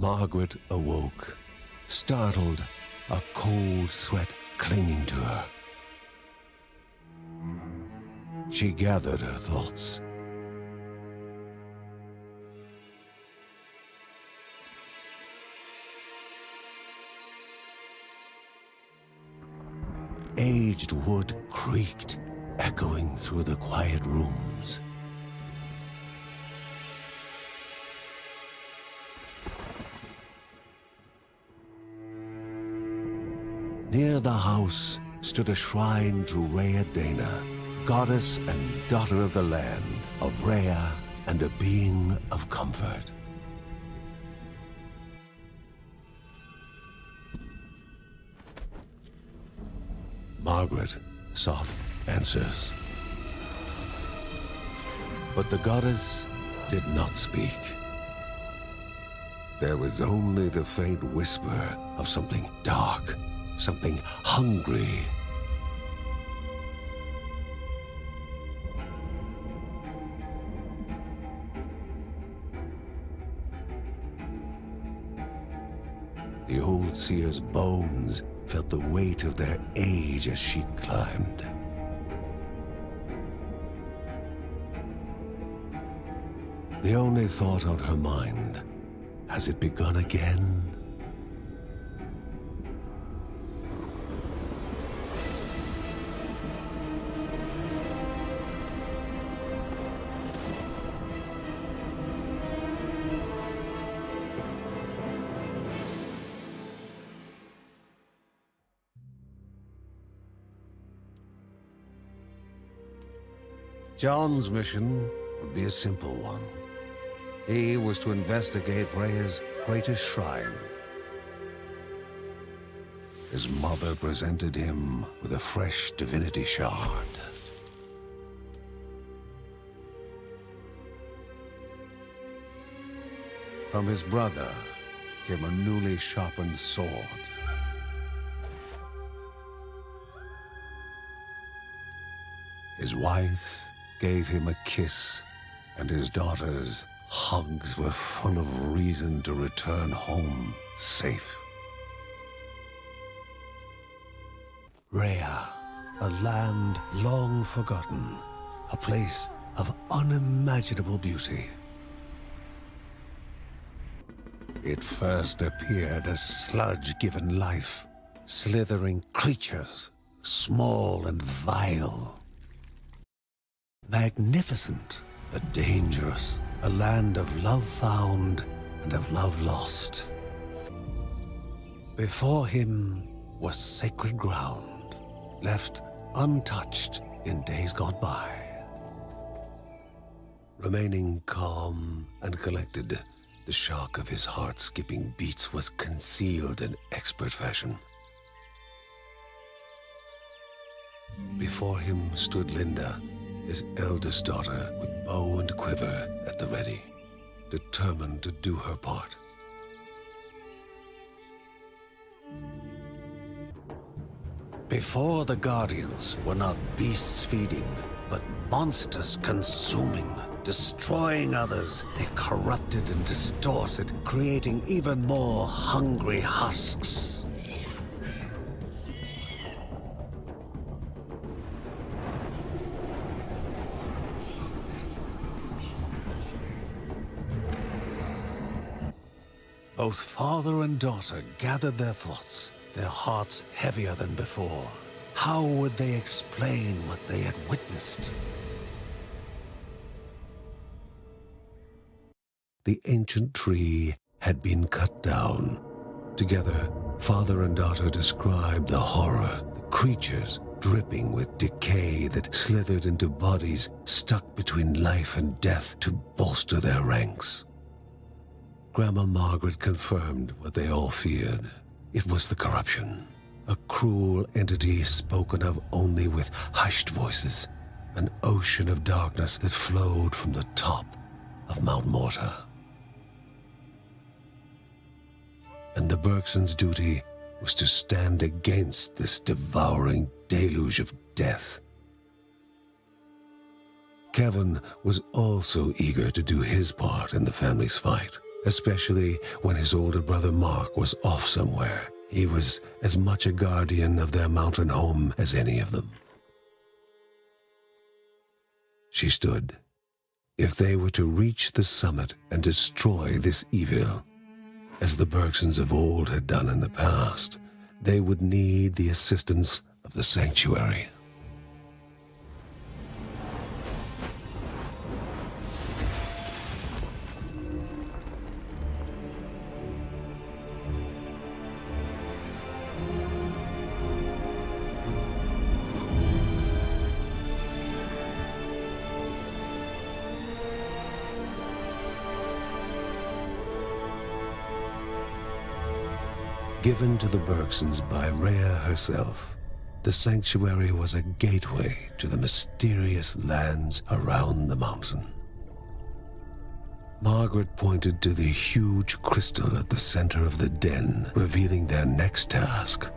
Margaret awoke, startled, a cold sweat clinging to her. She gathered her thoughts. Aged wood creaked, echoing through the quiet rooms. Near the house stood a shrine to Dana, goddess and daughter of the land, of Rhea and a being of comfort. Margaret sought answers. But the goddess did not speak. There was only the faint whisper of something dark, something hungry. The old seer's bones felt the weight of their age as she climbed. The only thought on her mind, has it begun again? John's mission would be a simple one. He was to investigate Rhea's greatest shrine. His mother presented him with a fresh divinity shard. From his brother came a newly sharpened sword. His wife gave him a kiss, and his daughter's hugs were full of reason to return home safe. Rhea, a land long forgotten, a place of unimaginable beauty. It first appeared as sludge given life, slithering creatures, small and vile. Magnificent, but dangerous, a land of love found and of love lost. Before him was sacred ground, left untouched in days gone by. Remaining calm and collected, the shock of his heart-skipping beats was concealed in expert fashion. Before him stood Linda, his eldest daughter, with bow and quiver at the ready, determined to do her part. Before the Guardians were not beasts feeding, but monsters consuming, destroying others. They corrupted and distorted, creating even more hungry husks. Both father and daughter gathered their thoughts, their hearts heavier than before. How would they explain what they had witnessed? The ancient tree had been cut down. Together, father and daughter described the horror, the creatures dripping with decay that slithered into bodies stuck between life and death to bolster their ranks. Grandma Margaret confirmed what they all feared. It was the corruption, a cruel entity spoken of only with hushed voices, an ocean of darkness that flowed from the top of Mount Morta. And the Bergsons' duty was to stand against this devouring deluge of death. Kevin was also eager to do his part in the family's fight. especially when his older brother Mark was off somewhere. He was as much a guardian of their mountain home as any of them. She stood. If they were to reach the summit and destroy this evil, as the Bergsons of old had done in the past, they would need the assistance of the sanctuary. Given to the Bergsons by Rhea herself, the sanctuary was a gateway to the mysterious lands around the mountain. Margaret pointed to the huge crystal at the center of the den, revealing their next task: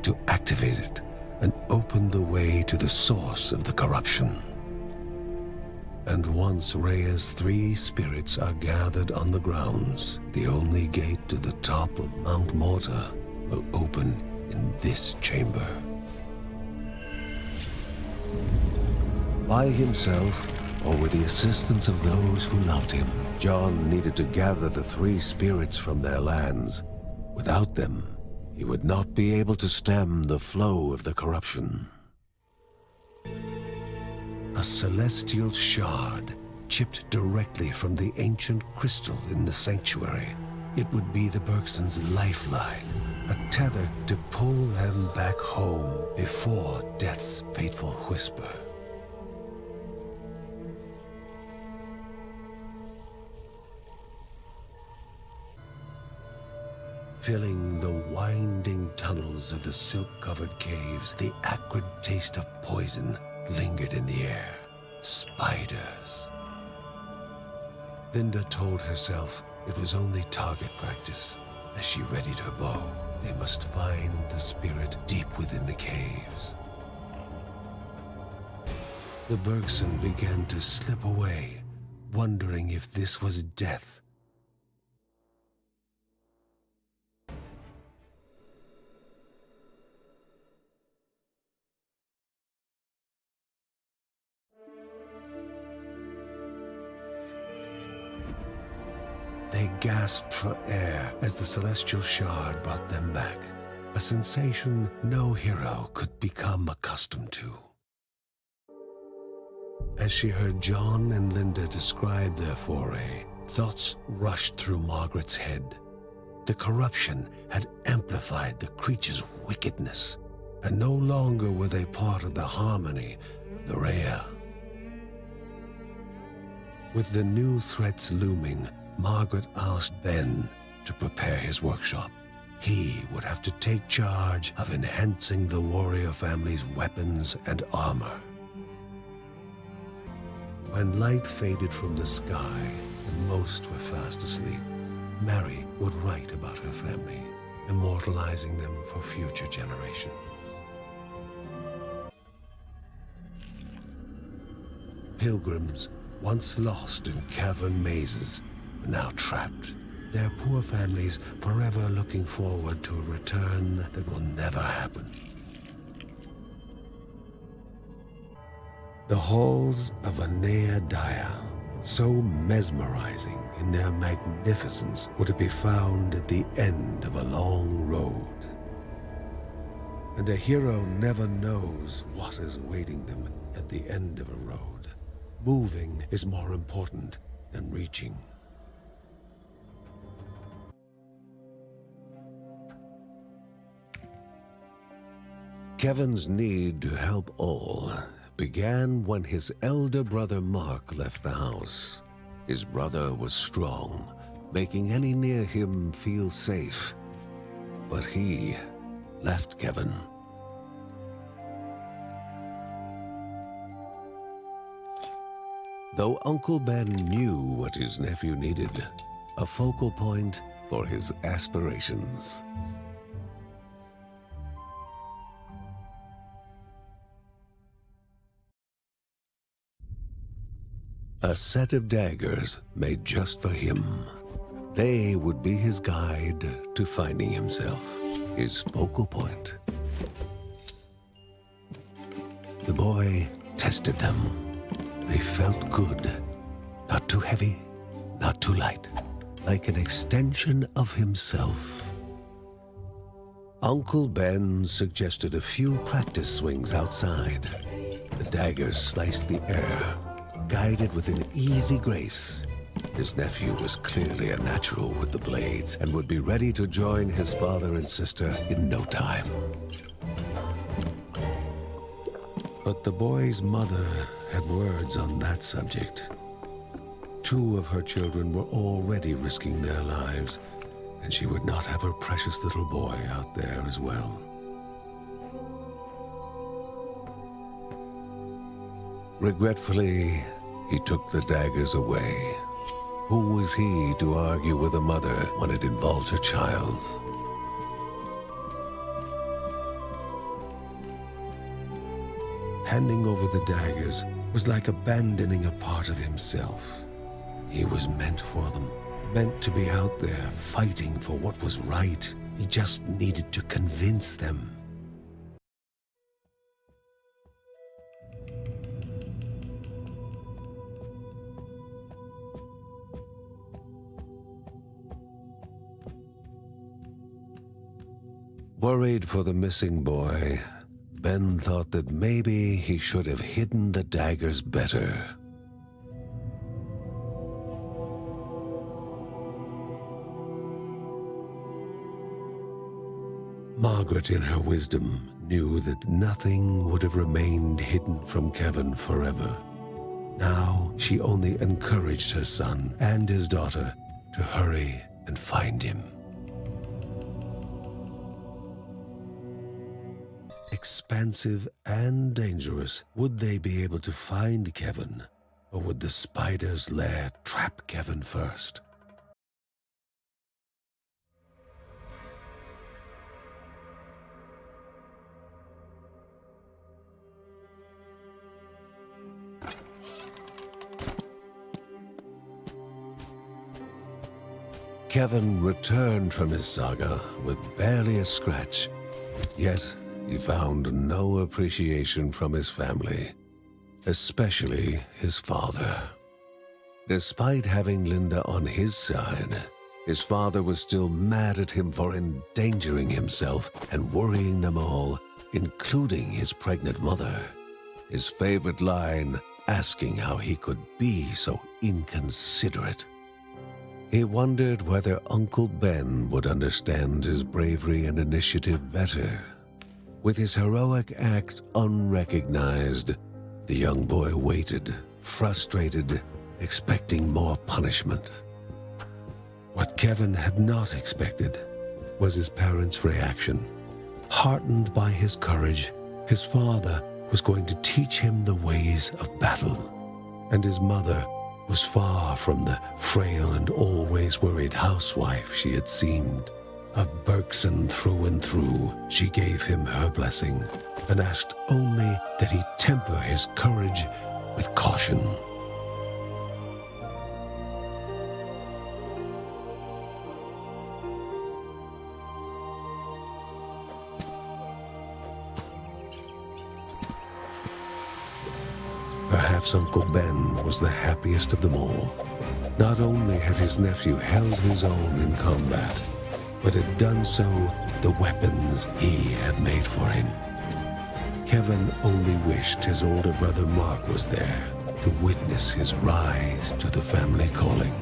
to activate it and open the way to the source of the corruption. And once Rhea's 3 spirits are gathered on the grounds, the only gate to the top of Mount Morta will open in this chamber. By himself, or with the assistance of those who loved him, John needed to gather the 3 spirits from their lands. Without them, he would not be able to stem the flow of the corruption. A celestial shard chipped directly from the ancient crystal in the sanctuary. It would be the Bergsons' lifeline, a tether to pull them back home before death's fateful whisper. Filling the winding tunnels of the silk-covered caves, the acrid taste of poison lingered in the air. Spiders. Linda told herself it was only target practice. As she readied her bow, they must find the spirit deep within the caves. The Bergson began to slip away, wondering if this was death. They gasped for air as the celestial shard brought them back, a sensation no hero could become accustomed to. As she heard John and Linda describe their foray, thoughts rushed through Margaret's head. The corruption had amplified the creature's wickedness, and no longer were they part of the harmony of the Rhea. With the new threats looming, Margaret asked Ben to prepare his workshop. He would have to take charge of enhancing the warrior family's weapons and armor. When light faded from the sky and most were fast asleep, Mary would write about her family, immortalizing them for future generations. Pilgrims, once lost in cavern mazes, were now trapped, their poor families forever looking forward to a return that will never happen. The halls of Эней-Daya, so mesmerizing in their magnificence, were to be found at the end of a long road. And a hero never knows what is awaiting them at the end of a road. Moving is more important than reaching. Kevin's need to help all began when his elder brother Mark left the house. His brother was strong, making any near him feel safe. But he left Kevin. Though Uncle Ben knew what his nephew needed, a focal point for his aspirations. A set of daggers made just for him. They would be his guide to finding himself, his focal point. The boy tested them. They felt good. Not too heavy, not too light. Like an extension of himself. Uncle Ben suggested a few practice swings outside. The daggers sliced the air, guided with an easy grace. His nephew was clearly a natural with the blades and would be ready to join his father and sister in no time. But the boy's mother had words on that subject. 2 of her children were already risking their lives, and she would not have her precious little boy out there as well. Regretfully, he took the daggers away. Who was he to argue with a mother when it involved her child? Handing over the daggers was like abandoning a part of himself. He was meant for them, meant to be out there fighting for what was right. He just needed to convince them. Worried for the missing boy, Ben thought that maybe he should have hidden the daggers better. Margaret, in her wisdom, knew that nothing would have remained hidden from Kevin forever. Now she only encouraged her son and his daughter to hurry and find him. Expansive and dangerous, would they be able to find Kevin, or would the spider's lair trap Kevin first? Kevin returned from his saga with barely a scratch, yet he found no appreciation from his family, especially his father. Despite having Linda on his side, his father was still mad at him for endangering himself and worrying them all, including his pregnant mother. His favorite line, asking how he could be so inconsiderate. He wondered whether Uncle Ben would understand his bravery and initiative better. With his heroic act unrecognized, the young boy waited, frustrated, expecting more punishment. What Kevin had not expected was his parents' reaction. Heartened by his courage, his father was going to teach him the ways of battle, and his mother was far from the frail and always worried housewife she had seemed. A Bergson through and through, she gave him her blessing and asked only that he temper his courage with caution. Perhaps Uncle Ben was the happiest of them all. Not only had his nephew held his own in combat, but had done so with the weapons he had made for him. Kevin only wished his older brother Mark was there to witness his rise to the family calling.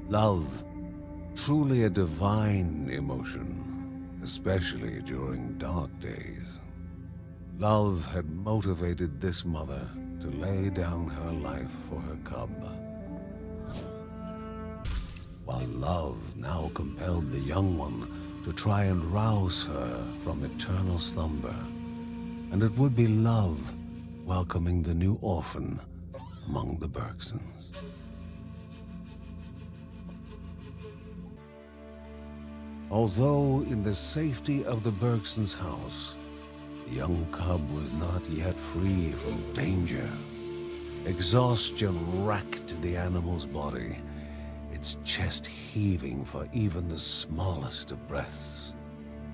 Love, truly a divine emotion, especially during dark days. Love had motivated this mother to lay down her life for her cub. While love now compelled the young one to try and rouse her from eternal slumber. And it would be love welcoming the new orphan among the Bergsons. Although in the safety of the Bergsons' house, the young cub was not yet free from danger. Exhaustion racked the animal's body, its chest heaving for even the smallest of breaths.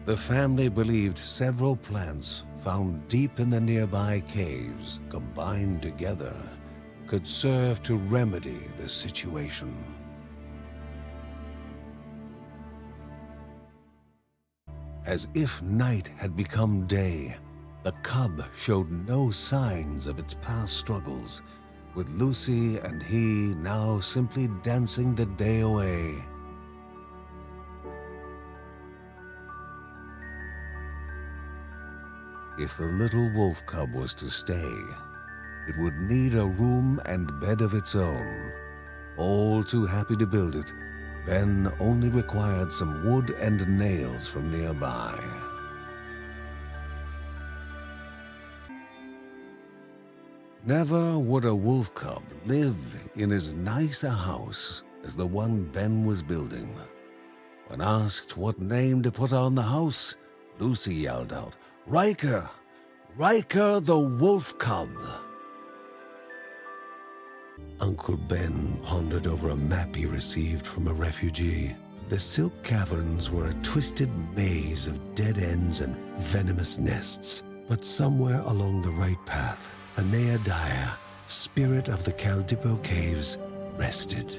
The family believed several plants found deep in the nearby caves, combined together, could serve to remedy the situation. As if night had become day, the cub showed no signs of its past struggles, with Lucy and he now simply dancing the day away. If the little wolf cub was to stay, it would need a room and bed of its own. All too happy to build it, Ben only required some wood and nails from nearby. Never would a wolf cub live in as nice a house as the one Ben was building. When asked what name to put on the house, Lucy yelled out, "Riker! Riker the wolf cub!" Uncle Ben pondered over a map he received from a refugee. The Silk Caverns were a twisted maze of dead ends and venomous nests, but somewhere along the right path, Eney-Daya, spirit of the Caldipo caves, rested.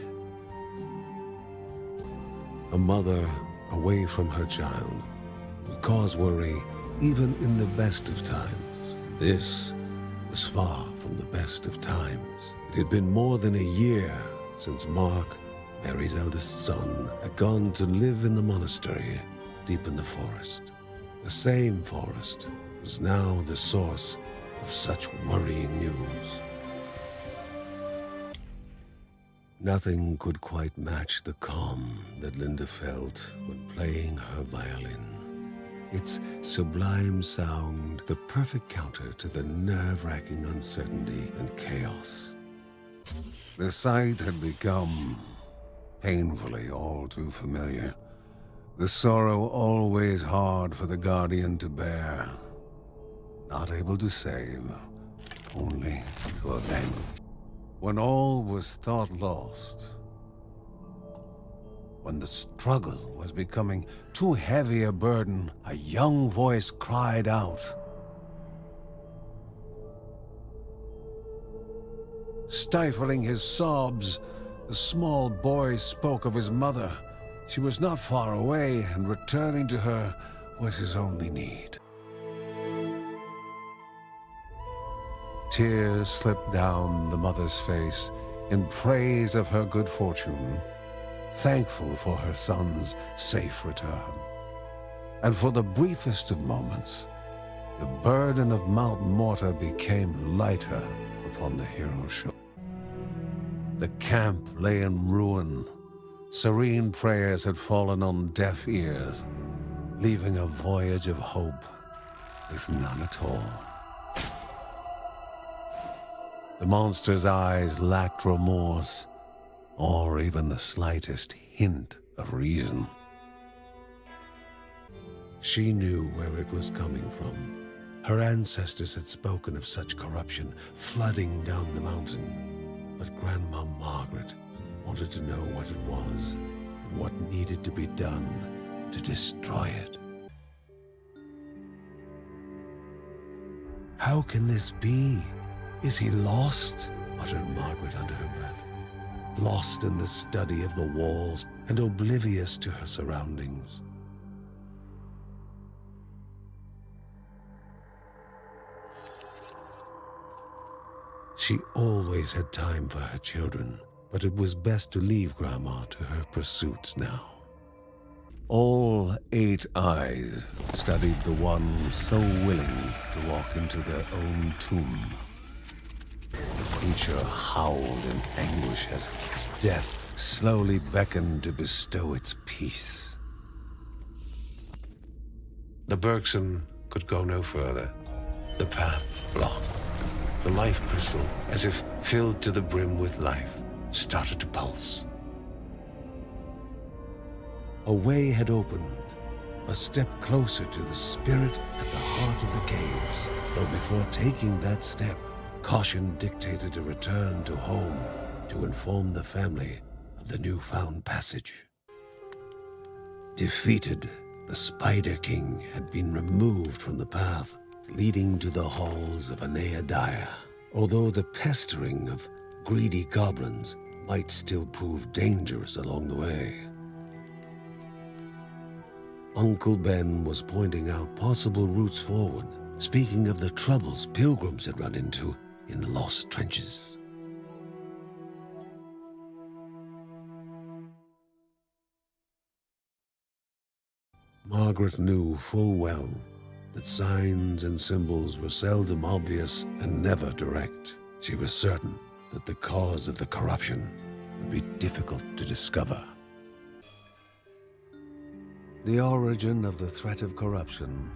A mother away from her child would cause worry even in the best of times. This was far from the best of times. It had been more than a year since Mark, Mary's eldest son, had gone to live in the monastery deep in the forest. The same forest was now the source of such worrying news. Nothing could quite match the calm that Linda felt when playing her violin. Its sublime sound, the perfect counter to the nerve-wracking uncertainty and chaos. The sight had become painfully all too familiar. The sorrow always hard for the guardian to bear. Not able to save, only to avenge. When all was thought lost, when the struggle was becoming too heavy a burden, a young voice cried out. Stifling his sobs, the small boy spoke of his mother. She was not far away, and returning to her was his only need. Tears slipped down the mother's face in praise of her good fortune, thankful for her son's safe return. And for the briefest of moments, the burden of Mount Morta became lighter upon the hero's shoulders. The camp lay in ruin. Serene prayers had fallen on deaf ears, leaving a voyage of hope with none at all. The monster's eyes lacked remorse, or even the slightest hint of reason. She knew where it was coming from. Her ancestors had spoken of such corruption flooding down the mountain. But Grandma Margaret wanted to know what it was and what needed to be done to destroy it. "How can this be? Is he lost?" muttered Margaret under her breath, lost in the study of the walls and oblivious to her surroundings. She always had time for her children, but it was best to leave Grandma to her pursuits now. All 8 eyes studied the one so willing to walk into their own tomb. The creature howled in anguish as death slowly beckoned to bestow its peace. The Bergson could go no further. The path blocked. The life crystal, as if filled to the brim with life, started to pulse. A way had opened, a step closer to the spirit at the heart of the caves. But before taking that step, caution dictated a return to home to inform the family of the newfound passage. Defeated, the Spider King had been removed from the path leading to the halls of Эней-Дая, although the pestering of greedy goblins might still prove dangerous along the way. Uncle Ben was pointing out possible routes forward, speaking of the troubles pilgrims had run into in the lost trenches. Margaret knew full well that signs and symbols were seldom obvious and never direct. She was certain that the cause of the corruption would be difficult to discover. The origin of the threat of corruption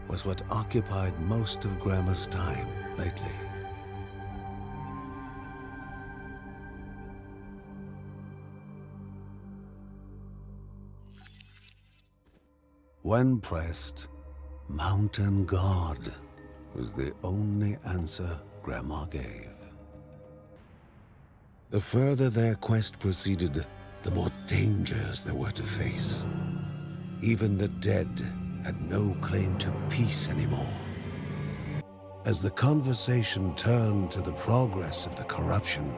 was what occupied most of Grandma's time lately. When pressed, Mountain God was the only answer Grandma gave. The further their quest proceeded, the more dangers there were to face. Even the dead had no claim to peace anymore. As the conversation turned to the progress of the corruption,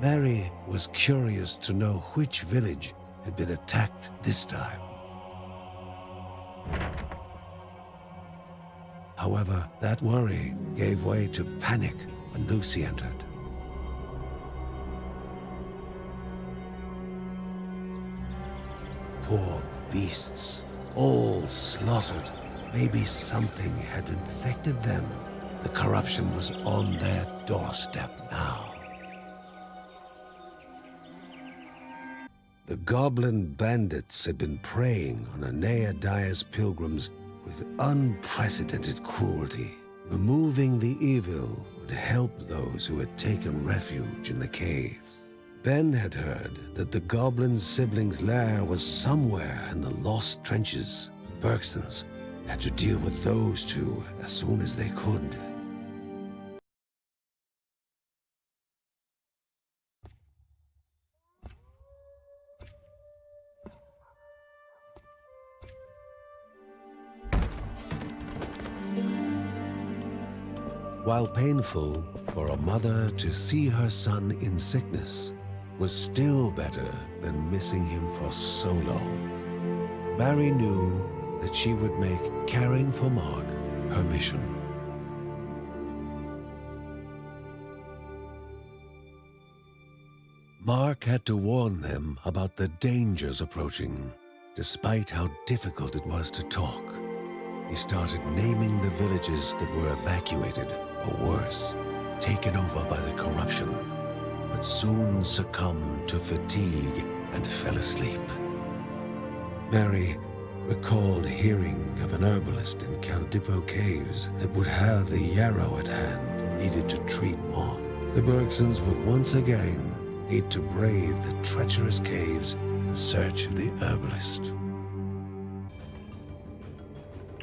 Mary was curious to know which village had been attacked this time. However, that worry gave way to panic when Lucy entered. Poor beasts, all slaughtered. Maybe something had infected them. The corruption was on their doorstep now. The goblin bandits had been preying on Эней-Daya's pilgrims with unprecedented cruelty. Removing the evil would help those who had taken refuge in the caves. Ben had heard that the goblin siblings' lair was somewhere in the lost trenches. Bергstons had to deal with those two as soon as they could. While painful for a mother to see her son in sickness, was still better than missing him for so long. Mary knew that she would make caring for Mark her mission. Mark had to warn them about the dangers approaching, despite how difficult it was to talk. He started naming the villages that were evacuated, or worse, taken over by the corruption, but soon succumbed to fatigue and fell asleep. Mary recalled hearing of an herbalist in Caldippo Caves that would have the yarrow at hand needed to treat Mark. The Bергstons would once again need to brave the treacherous caves in search of the herbalist.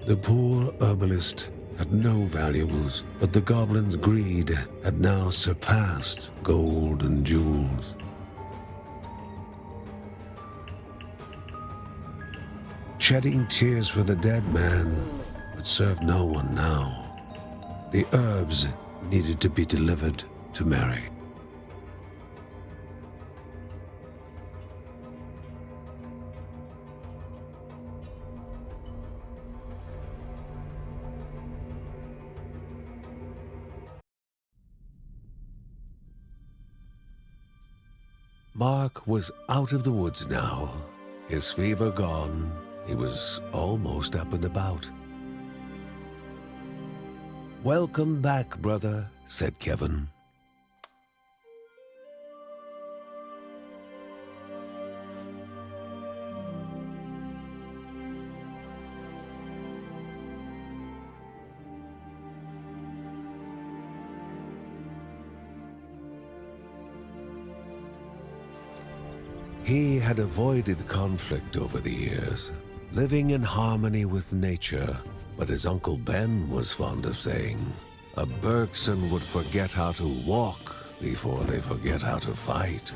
The poor herbalist had no valuables, but the goblin's greed had now surpassed gold and jewels. Shedding tears for the dead man would serve no one now. The herbs needed to be delivered to Mary. Mark was out of the woods now. His fever gone, he was almost up and about. "Welcome back, brother," said Kevin. He had avoided conflict over the years, living in harmony with nature. But as Uncle Ben was fond of saying, a Bergson would forget how to walk before they forget how to fight.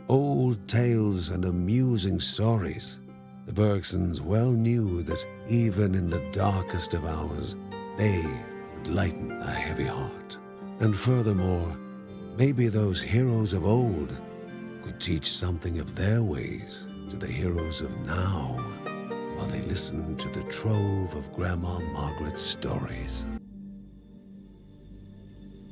Old tales and amusing stories. The Bergsons well knew that even in the darkest of hours, they would lighten a heavy heart. And furthermore, maybe those heroes of old could teach something of their ways to the heroes of now while they listened to the trove of Grandma Margaret's stories.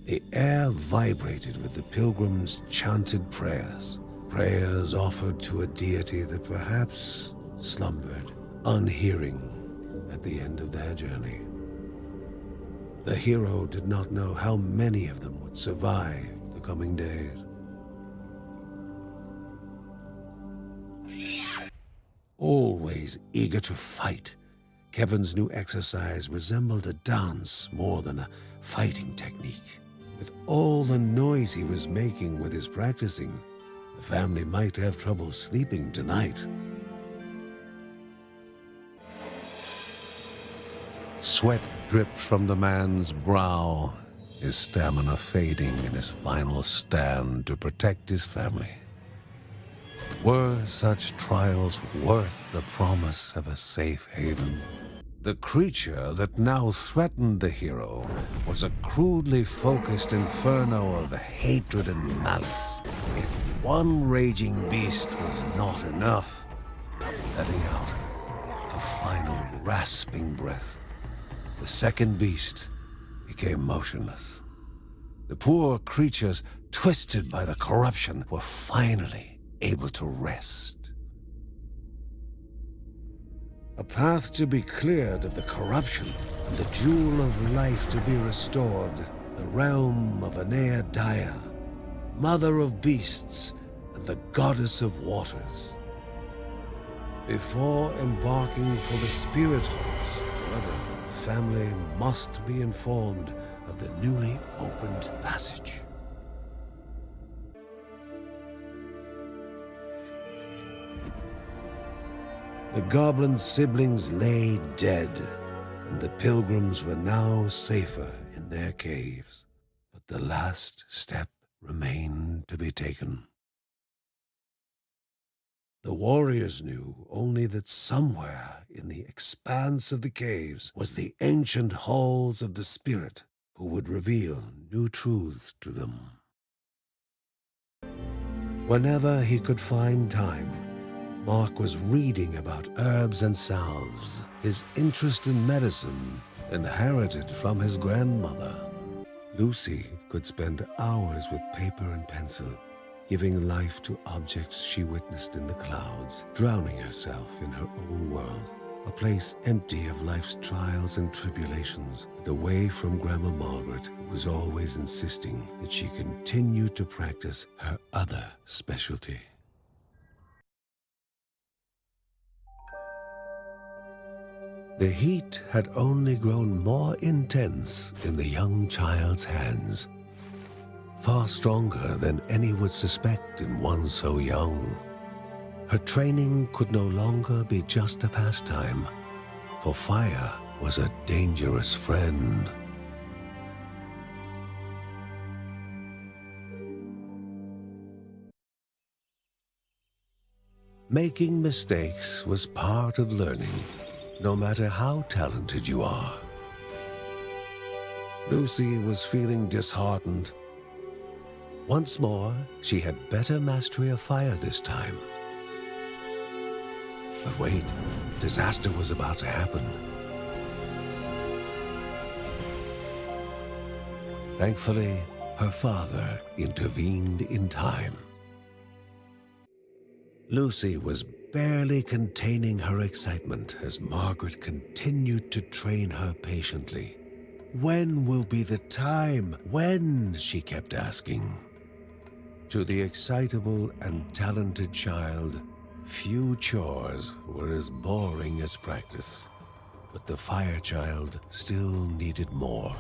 The air vibrated with the pilgrims' chanted prayers. Prayers offered to a deity that perhaps slumbered, unhearing, at the end of their journey. The hero did not know how many of them would survive the coming days. Always eager to fight, Kevin's new exercise resembled a dance more than a fighting technique. With all the noise he was making with his practicing, the family might have trouble sleeping tonight. Sweat dripped from the man's brow, his stamina fading in his final stand to protect his family. Were such trials worth the promise of a safe haven? The creature that now threatened the hero was a crudely focused inferno of hatred and malice. If one raging beast was not enough, letting out the final rasping breath, the second beast became motionless. The poor creatures, twisted by the corruption, were finally able to rest. A path to be cleared of the corruption, and the jewel of life to be restored, the realm of Эней-Daya, mother of beasts and the goddess of waters. Before embarking for the spirit halls, however, the family must be informed of the newly opened passage. The goblin siblings lay dead, and the pilgrims were now safer in their caves. But the last step remained to be taken. The warriors knew only that somewhere in the expanse of the caves was the ancient halls of the spirit who would reveal new truths to them. Whenever he could find time, Mark was reading about herbs and salves, his interest in medicine inherited from his grandmother. Lucy could spend hours with paper and pencil, giving life to objects she witnessed in the clouds, drowning herself in her own world, a place empty of life's trials and tribulations, and away from Grandma Margaret, who was always insisting that she continue to practice her other specialty. The heat had only grown more intense in the young child's hands, far stronger than any would suspect in one so young. Her training could no longer be just a pastime, for fire was a dangerous friend. Making mistakes was part of learning, no matter how talented you are. Lucy was feeling disheartened. Once more, she had better mastery of fire this time. But wait, disaster was about to happen. Thankfully, her father intervened in time. Lucy was barely containing her excitement as Margaret continued to train her patiently. When will be the time? When? She kept asking. To the excitable and talented child, few chores were as boring as practice. But the fire child still needed more.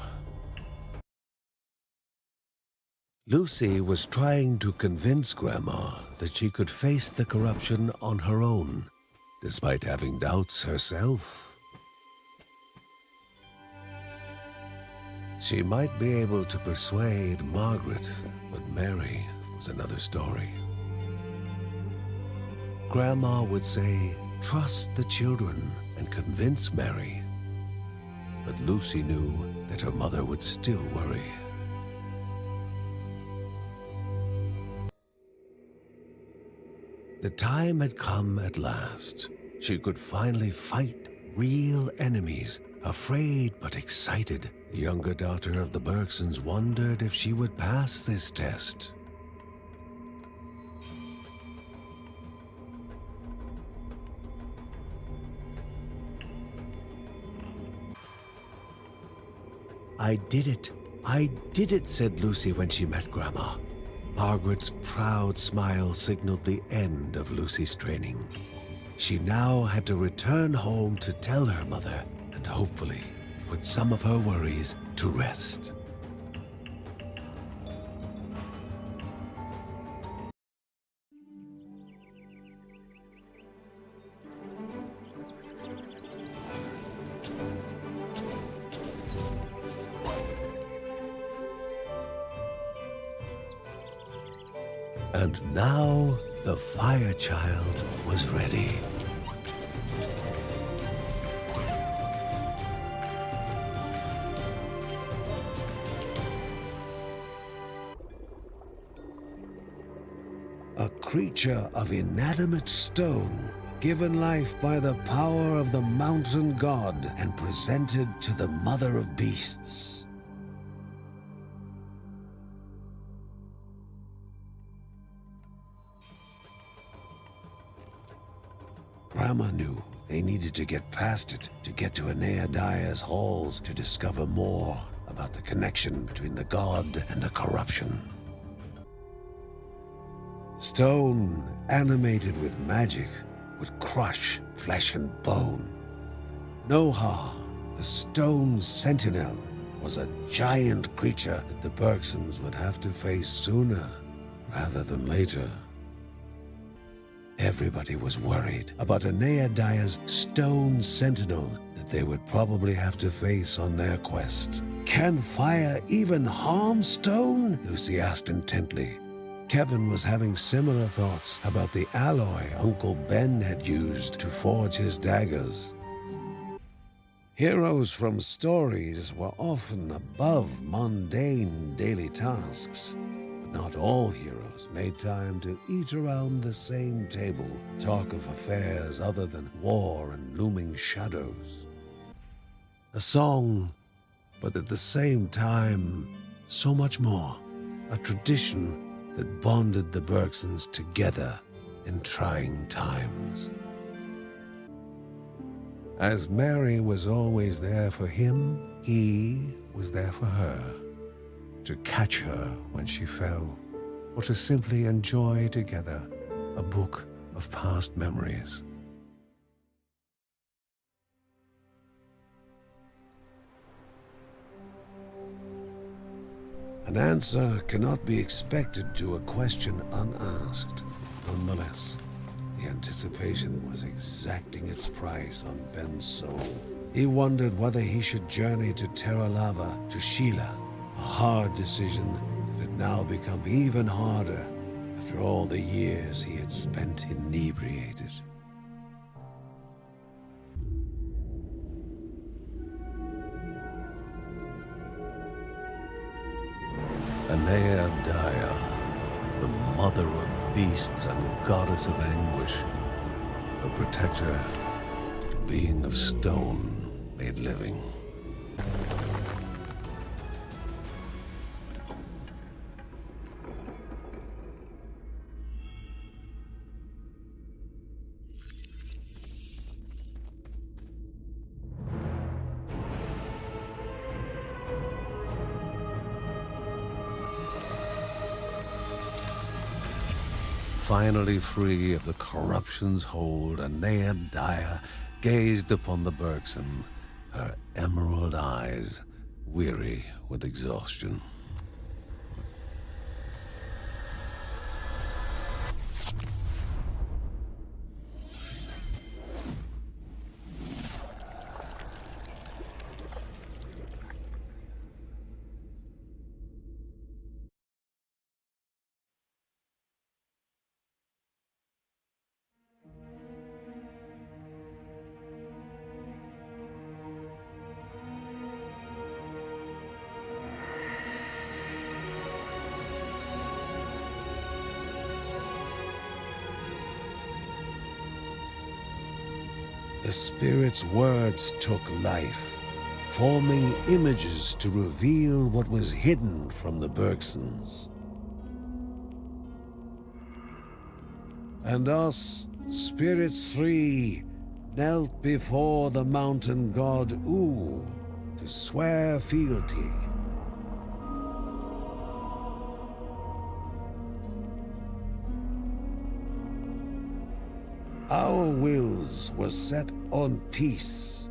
Lucy was trying to convince Grandma that she could face the corruption on her own, despite having doubts herself. She might be able to persuade Margaret, but Mary was another story. Grandma would say, "Trust the children," and convince Mary. But Lucy knew that her mother would still worry. The time had come at last. She could finally fight real enemies. Afraid but excited, the younger daughter of the Bergsons wondered if she would pass this test. "I did it, said Lucy when she met Grandma. Margaret's proud smile signaled the end of Lucy's training. She now had to return home to tell her mother and hopefully put some of her worries to rest. And now the fire child was ready. A creature of inanimate stone, given life by the power of the mountain god and presented to the mother of beasts. Grandma knew they needed to get past it to get to Эней-Daya's halls to discover more about the connection between the god and the corruption. Stone, animated with magic, would crush flesh and bone. Noha, the stone sentinel, was a giant creature that the Bergsons would have to face sooner rather than later. Everybody was worried about Эней-Daya's stone sentinel that they would probably have to face on their quest. "Can fire even harm stone?" Lucy asked intently. Kevin was having similar thoughts about the alloy Uncle Ben had used to forge his daggers. Heroes from stories were often above mundane daily tasks. Not all heroes made time to eat around the same table, talk of affairs other than war and looming shadows. A song, but at the same time, so much more. A tradition that bonded the Bergsons together in trying times. As Mary was always there for him, he was there for her. To catch her when she fell, or to simply enjoy together a book of past memories. An answer cannot be expected to a question unasked. Nonetheless, the anticipation was exacting its price on Ben's soul. He wondered whether he should journey to Terra Lava, to Sheila, a hard decision that had now become even harder after all the years he had spent inebriated. Эней-Daya, the mother of beasts and goddess of anguish, a protector, a being of stone made living. Finally free of the corruption's hold, Эней-Daya gazed upon the Bergson her emerald eyes weary with exhaustion. The spirit's words took life, forming images to reveal what was hidden from the Bergsons. And us, spirits three, knelt before the mountain god U to swear fealty. Our wills were set on peace.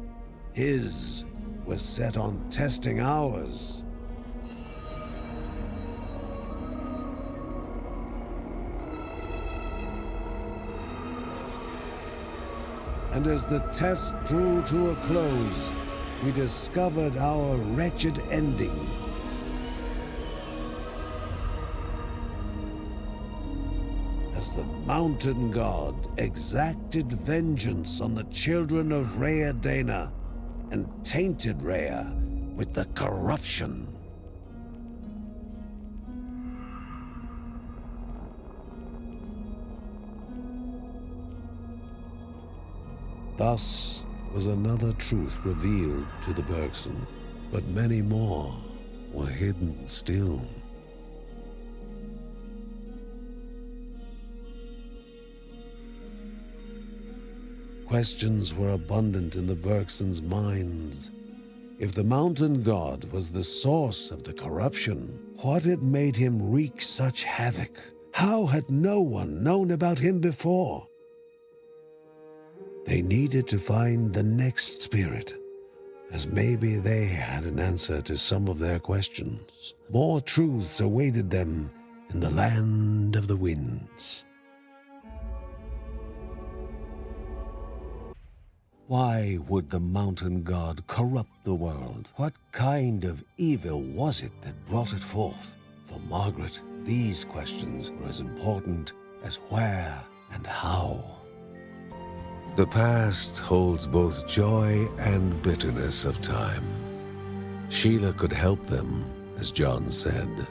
His was set on testing ours. And as the test drew to a close, we discovered our wretched ending. As the mountain god exacted vengeance on the children of Dana and tainted Rhea with the corruption. Thus was another truth revealed to the Bergson, but many more were hidden still. Questions were abundant in the Bergsons' minds. If the mountain god was the source of the corruption, what had made him wreak such havoc? How had no one known about him before? They needed to find the next spirit, as maybe they had an answer to some of their questions. More truths awaited them in the land of the winds. Why would the mountain god corrupt the world? What kind of evil was it that brought it forth? For Margaret, these questions were as important as where and how. The past holds both joy and bitterness of time. Sheila could help them, as John said,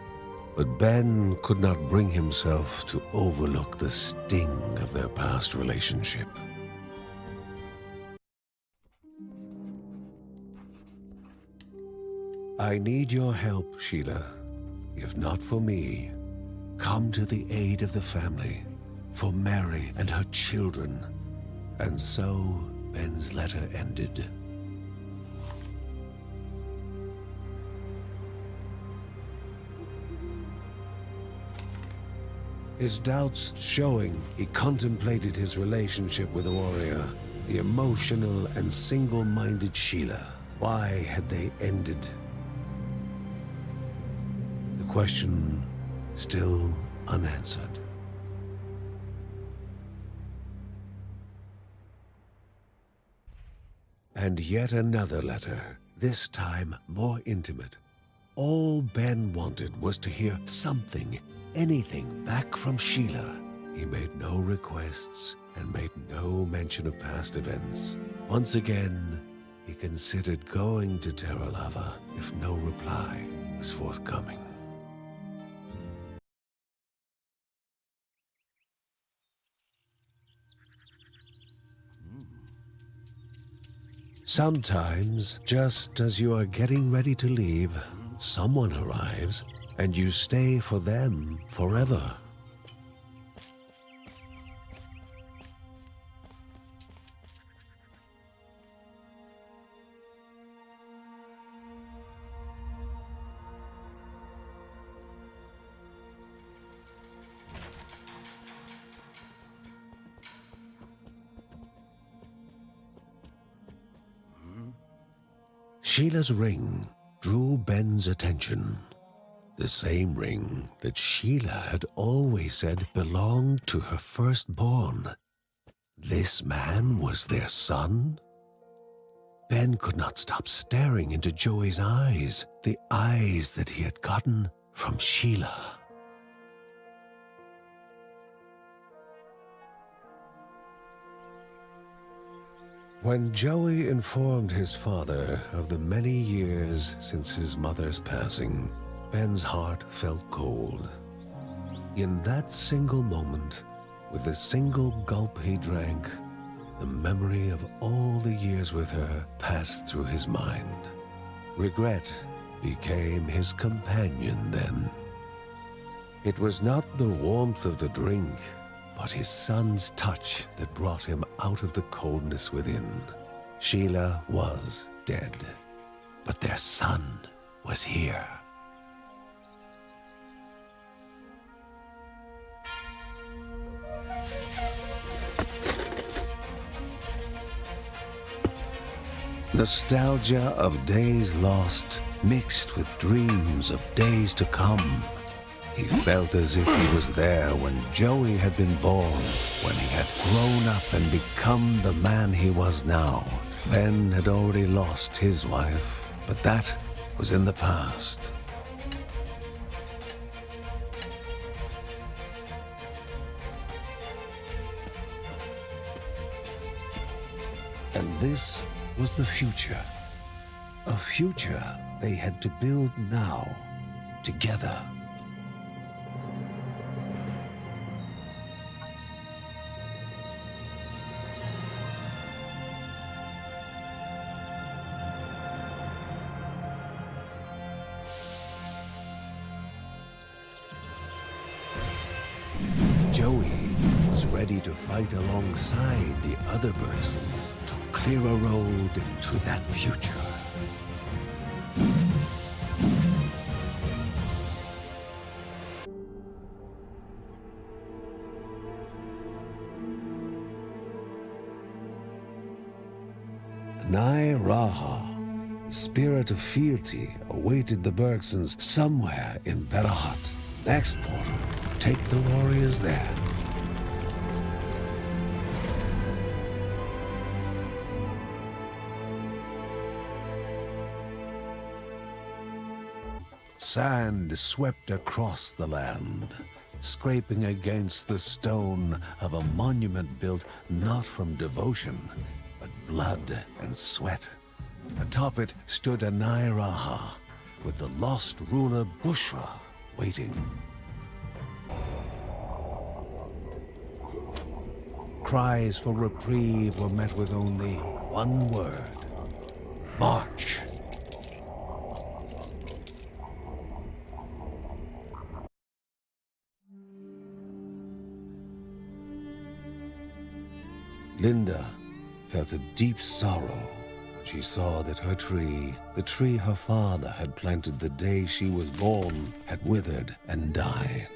but Ben could not bring himself to overlook the sting of their past relationship. I need your help, Sheila. If not for me, come to the aid of the family, for Mary and her children. And so Ben's letter ended. His doubts showing, he contemplated his relationship with the warrior, the emotional and single-minded Sheila. Why had they ended? The question still unanswered. And yet another letter, this time more intimate. All Ben wanted was to hear something, anything back from Sheila. He made no requests and made no mention of past events. Once again, he considered going to Terra Lava if no reply was forthcoming. Sometimes, just as you are getting ready to leave, someone arrives, and you stay for them forever. Sheila's ring drew Ben's attention. The same ring that Sheila had always said belonged to her firstborn. This man was their son? Ben could not stop staring into Joey's eyes, the eyes that he had gotten from Sheila. When Joey informed his father of the many years since his mother's passing, Ben's heart felt cold. In that single moment, with the single gulp he drank, the memory of all the years with her passed through his mind. Regret became his companion then. It was not the warmth of the drink, but his son's touch that brought him out of the coldness within. Sheila was dead, but their son was here. Nostalgia of days lost mixed with dreams of days to come. He felt as if he was there when Joey had been born, when he had grown up and become the man he was now. Ben had already lost his wife, but that was in the past. And this was the future. A future they had to build now, together. Joey was ready to fight alongside the other Bergsons to clear a road to that future. Эней-Раha, the spirit of fealty, awaited the Bergsons somewhere in Berahat. Next portal, take the warriors there. Sand swept across the land, scraping against the stone of a monument built not from devotion, but blood and sweat. Atop it stood Эней-Раha, with the lost ruler Bushra waiting. Cries for reprieve were met with only one word: march. Linda felt a deep sorrow. She saw that her tree, the tree her father had planted the day she was born, had withered and died.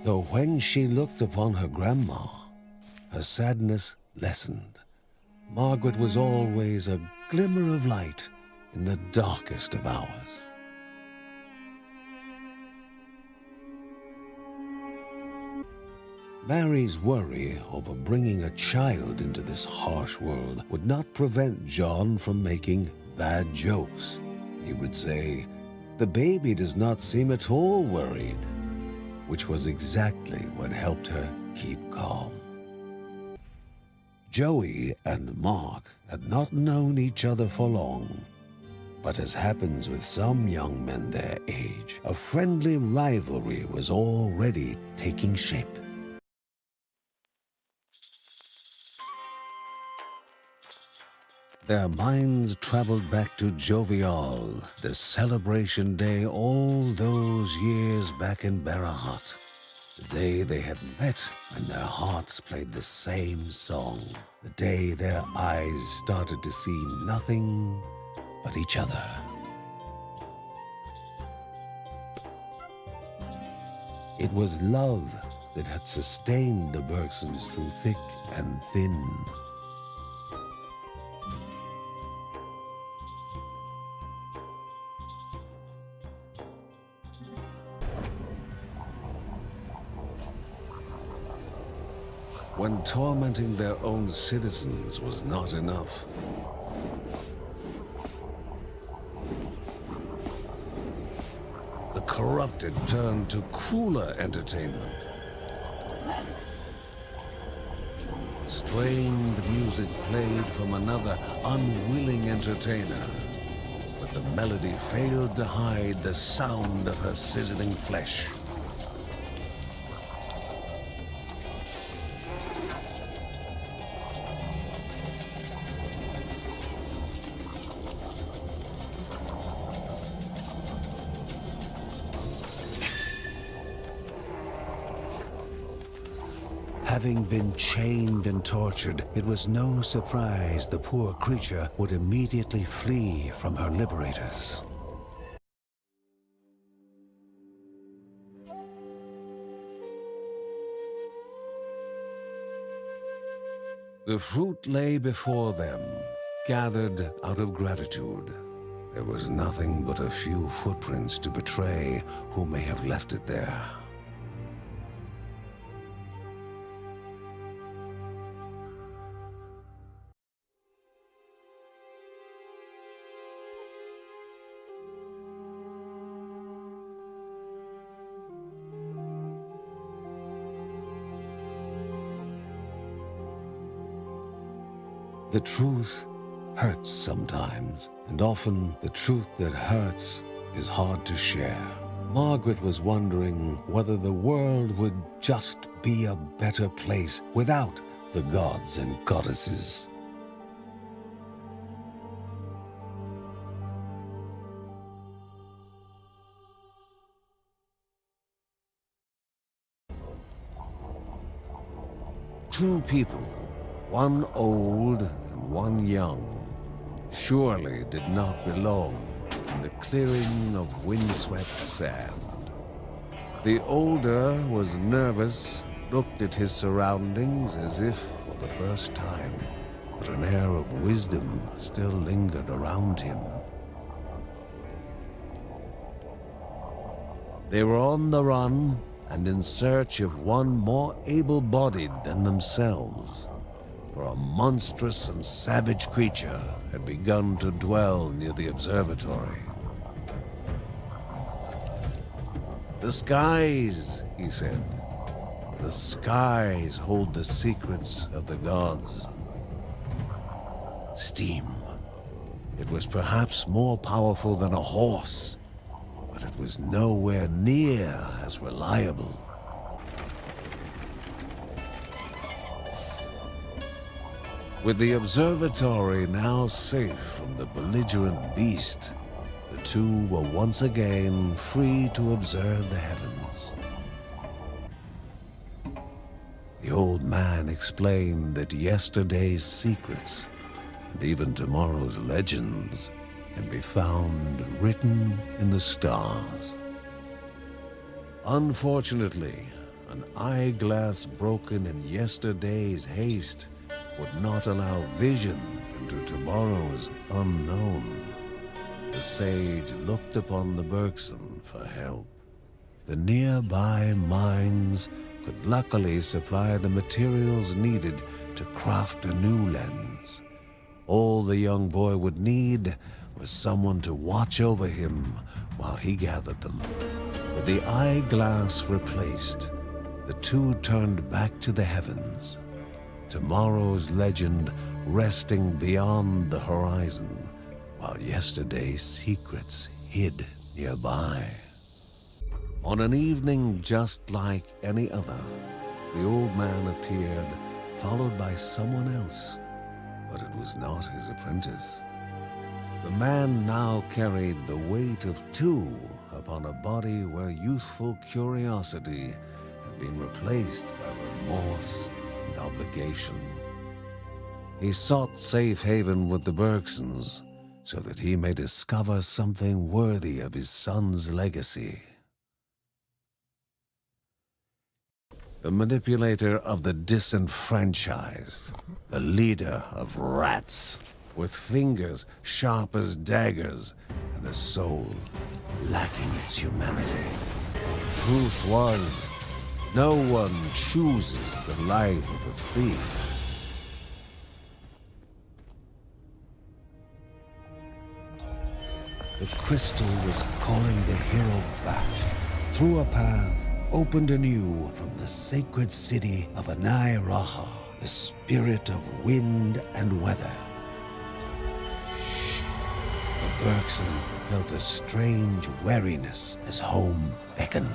Though when she looked upon her grandma, her sadness lessened. Margaret was always a glimmer of light in the darkest of hours. Mary's worry over bringing a child into this harsh world would not prevent John from making bad jokes. He would say, "The baby does not seem at all worried," which was exactly what helped her keep calm. Joey and Mark had not known each other for long, but as happens with some young men their age, a friendly rivalry was already taking shape. Their minds traveled back to Jovial, the celebration day all those years back in Berahat. The day they had met and their hearts played the same song. The day their eyes started to see nothing but each other. It was love that had sustained the Bergsons through thick and thin. When tormenting their own citizens was not enough, the corrupted turned to crueler entertainment. Strained music played from another unwilling entertainer, but the melody failed to hide the sound of her sizzling flesh. Having been chained and tortured, it was no surprise the poor creature would immediately flee from her liberators. The fruit lay before them, gathered out of gratitude. There was nothing but a few footprints to betray who may have left it there. The truth hurts sometimes, and often the truth that hurts is hard to share. Margaret was wondering whether the world would just be a better place without the gods and goddesses. Two people, one old and one young, surely did not belong in the clearing of windswept sand. The older was nervous, looked at his surroundings as if for the first time, but an air of wisdom still lingered around him. They were on the run and in search of one more able-bodied than themselves, for a monstrous and savage creature had begun to dwell near the observatory. "The skies," he said, "the skies hold the secrets of the gods." Steam. It was perhaps more powerful than a horse, but it was nowhere near as reliable. With the observatory now safe from the belligerent beast, the two were once again free to observe the heavens. The old man explained that yesterday's secrets, and even tomorrow's legends, can be found written in the stars. Unfortunately, an eyeglass broken in yesterday's haste would not allow vision into tomorrow's unknown. The sage looked upon the Bergson for help. The nearby mines could luckily supply the materials needed to craft a new lens. All the young boy would need was someone to watch over him while he gathered them. With the eyeglass replaced, the two turned back to the heavens. Tomorrow's legend resting beyond the horizon, while yesterday's secrets hid nearby. On an evening just like any other, the old man appeared, followed by someone else, but it was not his apprentice. The man now carried the weight of two upon a body where youthful curiosity had been replaced by remorse and obligation. He sought safe haven with the Bergsons so that he may discover something worthy of his son's legacy. the manipulator of the disenfranchised, the leader of rats, with fingers sharp as daggers and a soul lacking its humanity. Truth was, no one chooses the life of a thief. The crystal was calling the hero back, through a path opened anew from the sacred city of Эней-Раха, the spirit of wind and weather. The Bergson felt a strange wariness as home beckoned.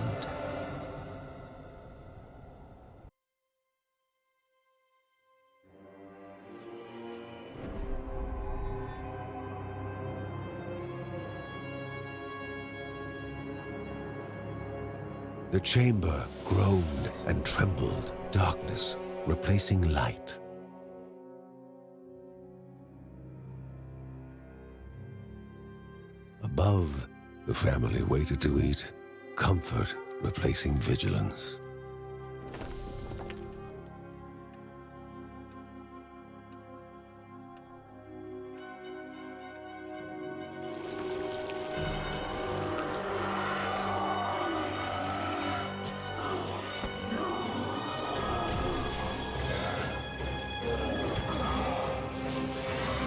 The chamber groaned and trembled, darkness replacing light. Above, the family waited to eat, comfort replacing vigilance.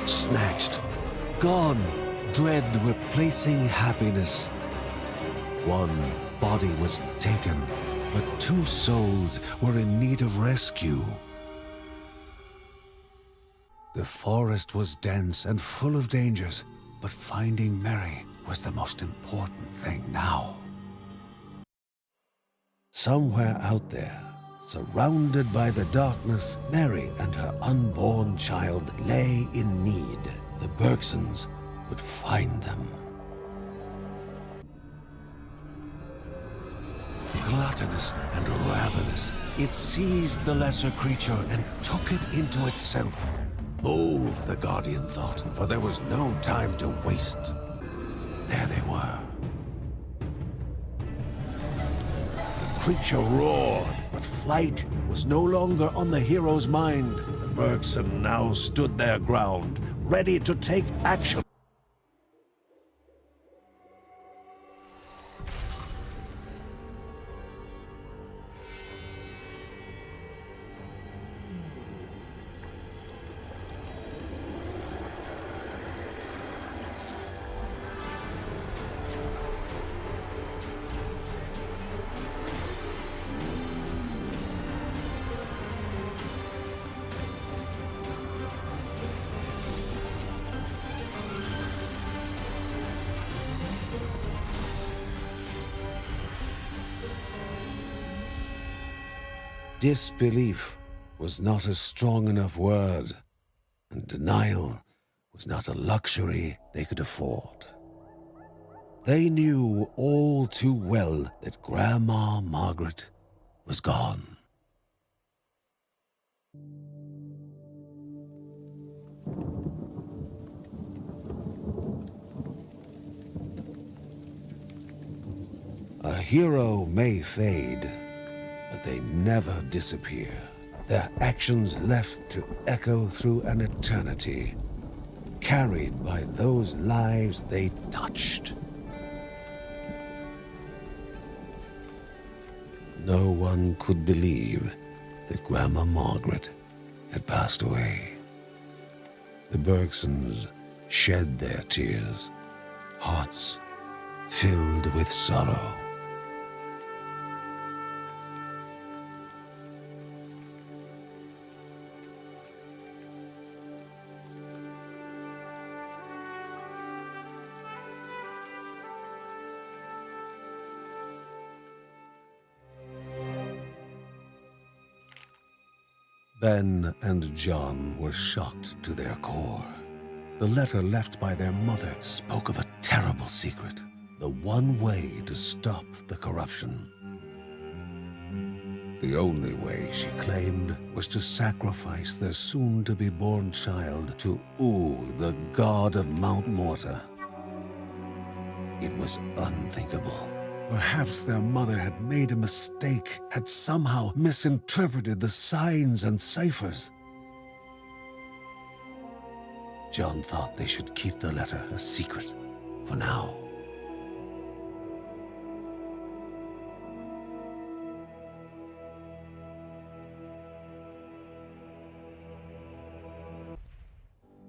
Snatched, gone, dread replacing happiness. One body was taken, but two souls were in need of rescue. The forest was dense and full of dangers, but finding Mary was the most important thing now. Somewhere out there, surrounded by the darkness, Mary and her unborn child lay in need. The Bergsons would find them. Gluttonous and ravenous, it seized the lesser creature and took it into itself. Move, the Guardian thought, for there was no time to waste. There they were. The creature roared, but flight was no longer on the hero's mind. The Bergson now stood their ground, ready to take action. Disbelief was not a strong enough word, and denial was not a luxury they could afford. They knew all too well that Grandma Margaret was gone. A hero may fade, but they never disappear. Their actions left to echo through an eternity, carried by those lives they touched. No one could believe that Grandma Margaret had passed away. The Bergsons shed their tears, hearts filled with sorrow. Ben and John were shocked to their core. The letter left by their mother spoke of a terrible secret, the one way to stop the corruption. The only way, she claimed, was to sacrifice their soon-to-be-born child to the god of Mount Morta. It was unthinkable, Perhaps their mother had made a mistake, had somehow misinterpreted the signs and ciphers. John thought they should keep the letter a secret for now.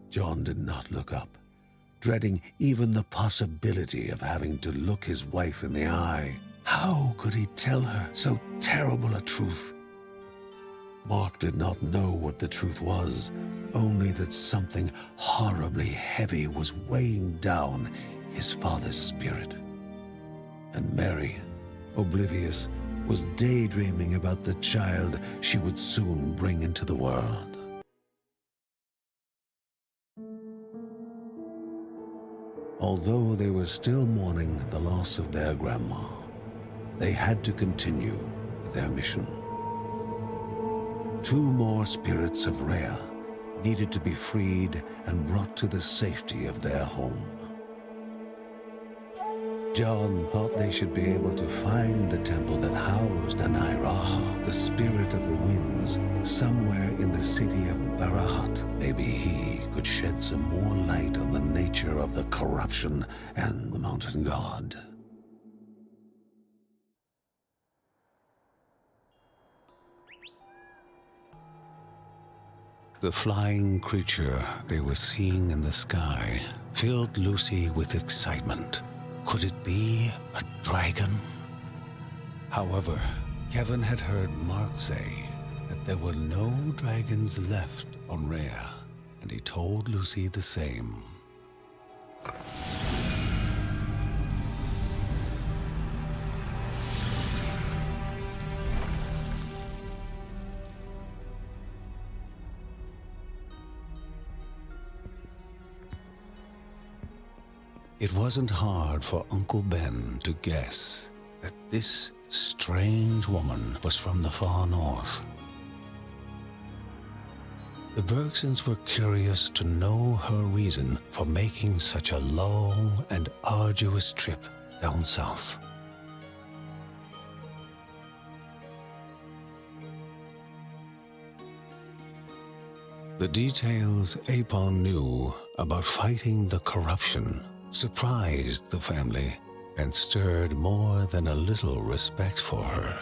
John did not look up, dreading even the possibility of having to look his wife in the eye. How could he tell her so terrible a truth? Mark did not know what the truth was, only that something horribly heavy was weighing down his father's spirit. And Mary, oblivious, was daydreaming about the child she would soon bring into the world. Although they were still mourning the loss of their grandma, they had to continue with their mission. 2 more spirits of Rhea needed to be freed and brought to the safety of their home. John thought they should be able to find the temple that housed Eney-Raha, the spirit of the winds, somewhere in the city of Barahat. Maybe he could shed some more light on the nature of the corruption and the mountain god. The flying creature they were seeing in the sky filled Lucy with excitement. Could it be a dragon? However, Kevin had heard Mark say that there were no dragons left on Rhea, and he told Lucy the same. It wasn't hard for Uncle Ben to guess that this strange woman was from the far north. The Bergsons were curious to know her reason for making such a long and arduous trip down south. The details Apon knew about fighting the corruption surprised the family and stirred more than a little respect for her.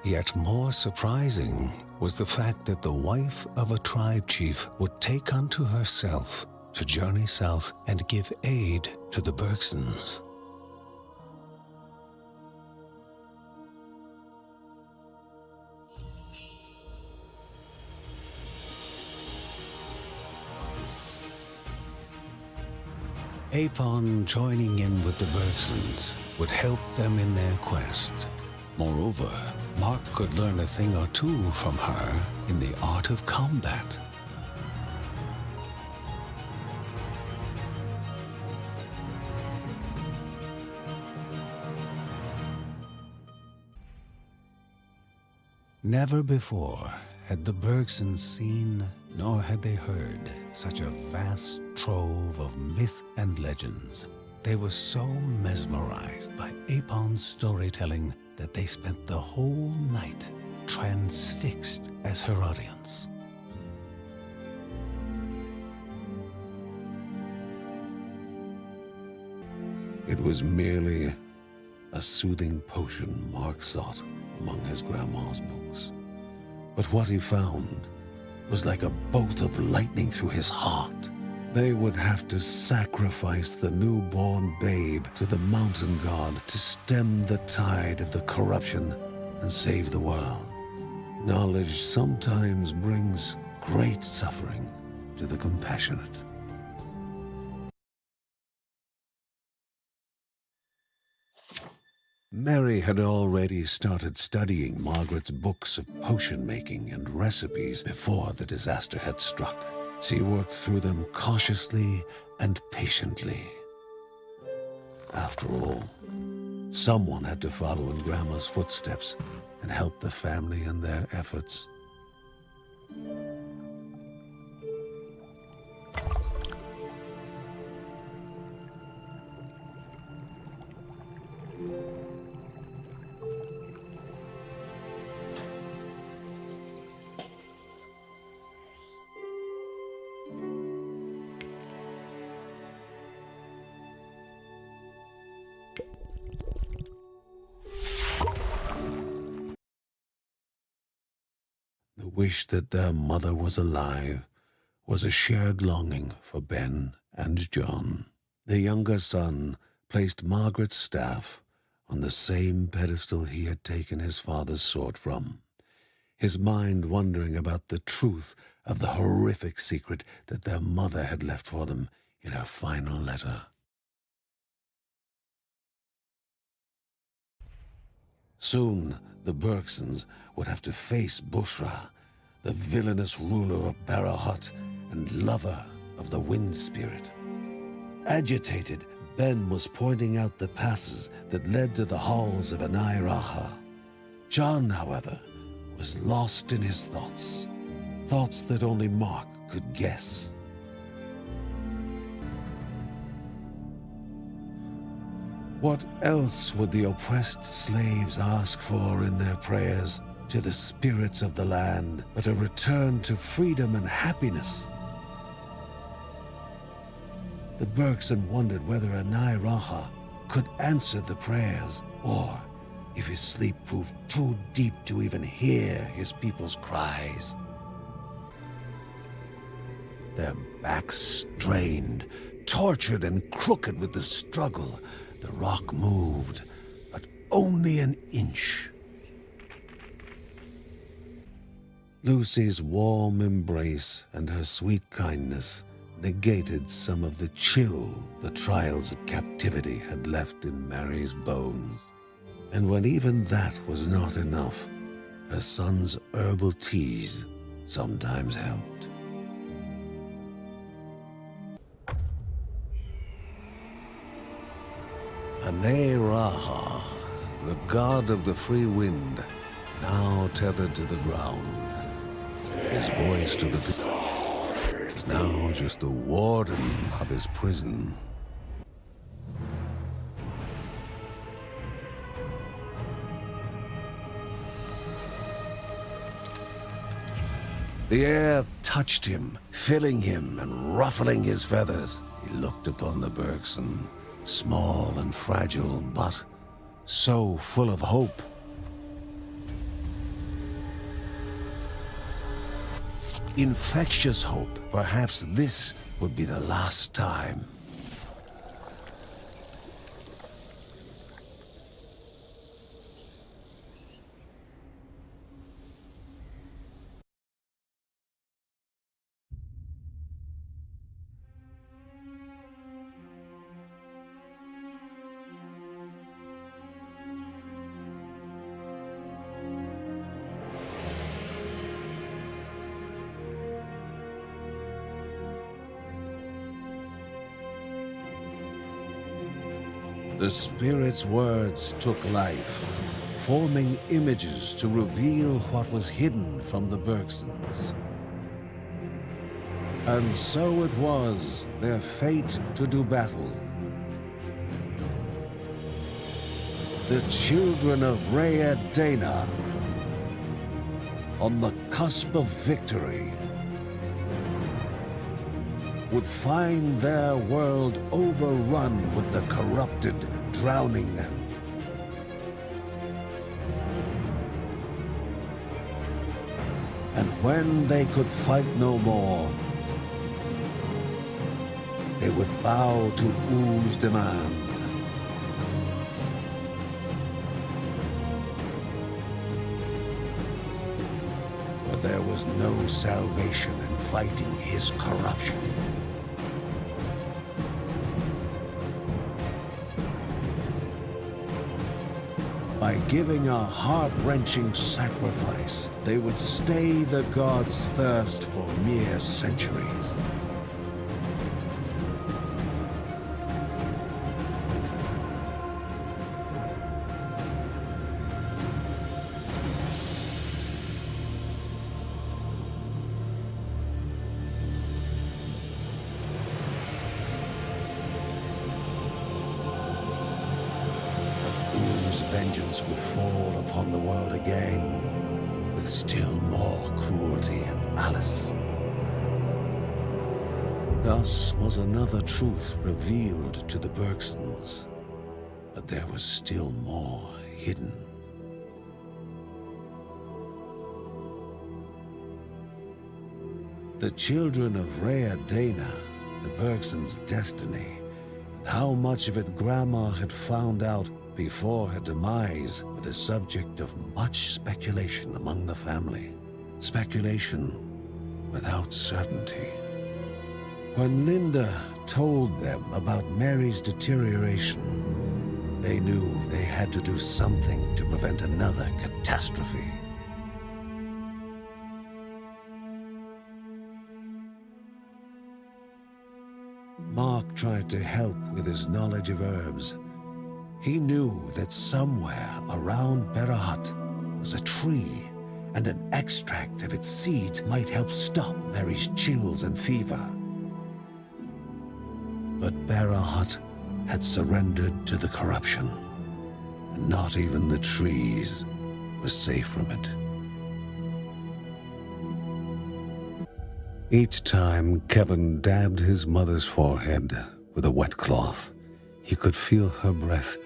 Yet more surprising was the fact that the wife of a tribe chief would take unto herself to journey south and give aid to the Bergsons. Apon joining in with the Bergsons would help them in their quest. Moreover, Mark could learn a thing or two from her in the art of combat. Never before had the Bergsons seen, nor had they heard, such a vast trove of myth and legends. They were so mesmerized by Apon's storytelling that they spent the whole night transfixed as her audience. It was merely a soothing potion Mark sought among his grandma's books. But what he found was like a bolt of lightning through his heart. They would have to sacrifice the newborn babe to the mountain god to stem the tide of the corruption and save the world. Knowledge sometimes brings great suffering to the compassionate. Mary had already started studying Margaret's books of potion making and recipes before the disaster had struck. She worked through them cautiously and patiently. After all, someone had to follow in Grandma's footsteps and help the family in their efforts. The wish that their mother was alive was a shared longing for Ben and John. The younger son placed Margaret's staff on the same pedestal he had taken his father's sword from, his mind wondering about the truth of the horrific secret that their mother had left for them in her final letter. Soon the Bergsons would have to face Bushra, the villainous ruler of Barahut and lover of the wind spirit. Agitated, Ben was pointing out the passes that led to the halls of Enay-Raha. John, however, was lost in his thoughts, thoughts that only Mark could guess. What else would the oppressed slaves ask for in their prayers to the spirits of the land but a return to freedom and happiness? The Bergson wondered whether Enay-Raha could answer the prayers, or if his sleep proved too deep to even hear his people's cries. Their backs strained, tortured and crooked with the struggle, the rock moved, but only an inch. Lucy's warm embrace and her sweet kindness negated some of the chill the trials of captivity had left in Mary's bones. And when even that was not enough, her son's herbal teas sometimes helped. Eney-Raha, the god of the free wind, now tethered to the ground. His voice to the people is now just the warden of his prison. The air touched him, filling him and ruffling his feathers. He looked upon the Bergson, small and fragile, but so full of hope. Infectious hope. Perhaps this would be the last time. The spirit's words took life, forming images to reveal what was hidden from the Bergsons. And so it was their fate to do battle. The children of Dana, on the cusp of victory, would find their world overrun with the corrupted, drowning them. And when they could fight no more, they would bow to U's demand. But there was no salvation in fighting his corruption. By giving a heart-wrenching sacrifice, they would stay the gods' thirst for mere centuries. vengeance would fall upon the world again, with still more cruelty and malice. Thus was another truth revealed to the Bергstons, but there was still more hidden. The children of Dana, the Bergsons' destiny, and how much of it Grandma had found out before her demise were the subject of much speculation among the family. Speculation without certainty. When Linda told them about Mary's deterioration, they knew they had to do something to prevent another catastrophe. Mark tried to help with his knowledge of herbs. He knew that somewhere around Berahut was a tree, and an extract of its seeds might help stop Mary's chills and fever. But Berahut had surrendered to the corruption, and not even the trees were safe from it. Each time Kevin dabbed his mother's forehead with a wet cloth, he could feel her breath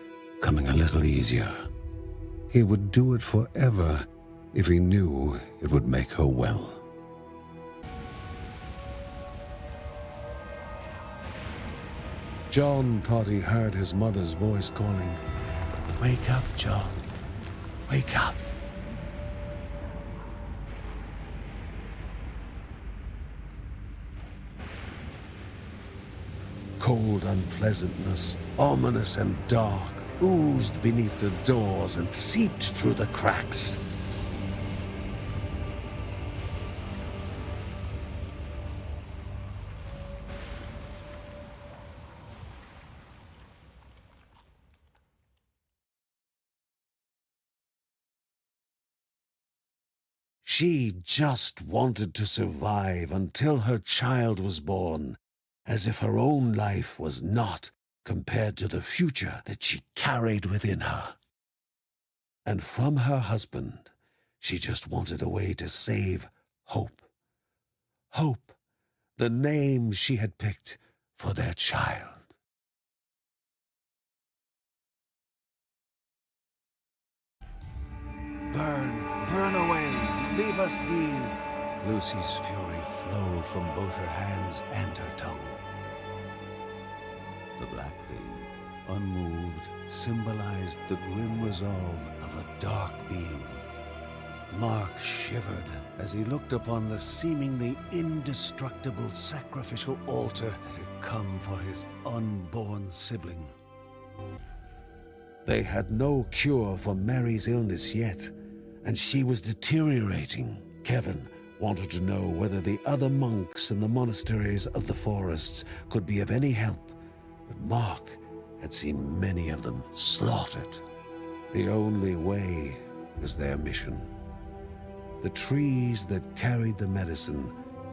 coming a little easier. He would do it forever if he knew it would make her well. John thought he heard his mother's voice calling, "Wake up, John, wake up." Cold unpleasantness, ominous and dark, oozed beneath the doors and seeped through the cracks. She just wanted to survive until her child was born, as if her own life was naught compared to the future that she carried within her. And from her husband, she just wanted a way to save Hope. Hope, the name she had picked for their child. Burn, burn away, leave us be. Lucy's fury flowed from both her hands and her tongue. The black thing, unmoved, symbolized the grim resolve of a dark being. Mark shivered as he looked upon the seemingly indestructible sacrificial altar that had come for his unborn sibling. They had no cure for Mary's illness yet, and she was deteriorating. Kevin wanted to know whether the other monks in the monasteries of the forests could be of any help, but Mark had seen many of them slaughtered. The only way was their mission. The trees that carried the medicine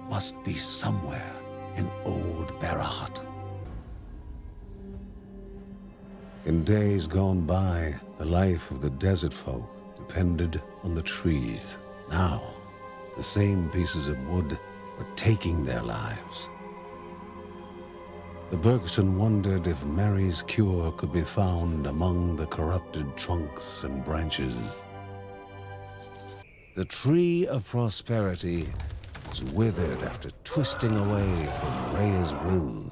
must be somewhere in old Berahut. In days gone by, the life of the desert folk depended on the trees. Now, the same pieces of wood were taking their lives. The Bergson wondered if Mary's cure could be found among the corrupted trunks and branches. The tree of prosperity was withered after twisting away from Rhea's will.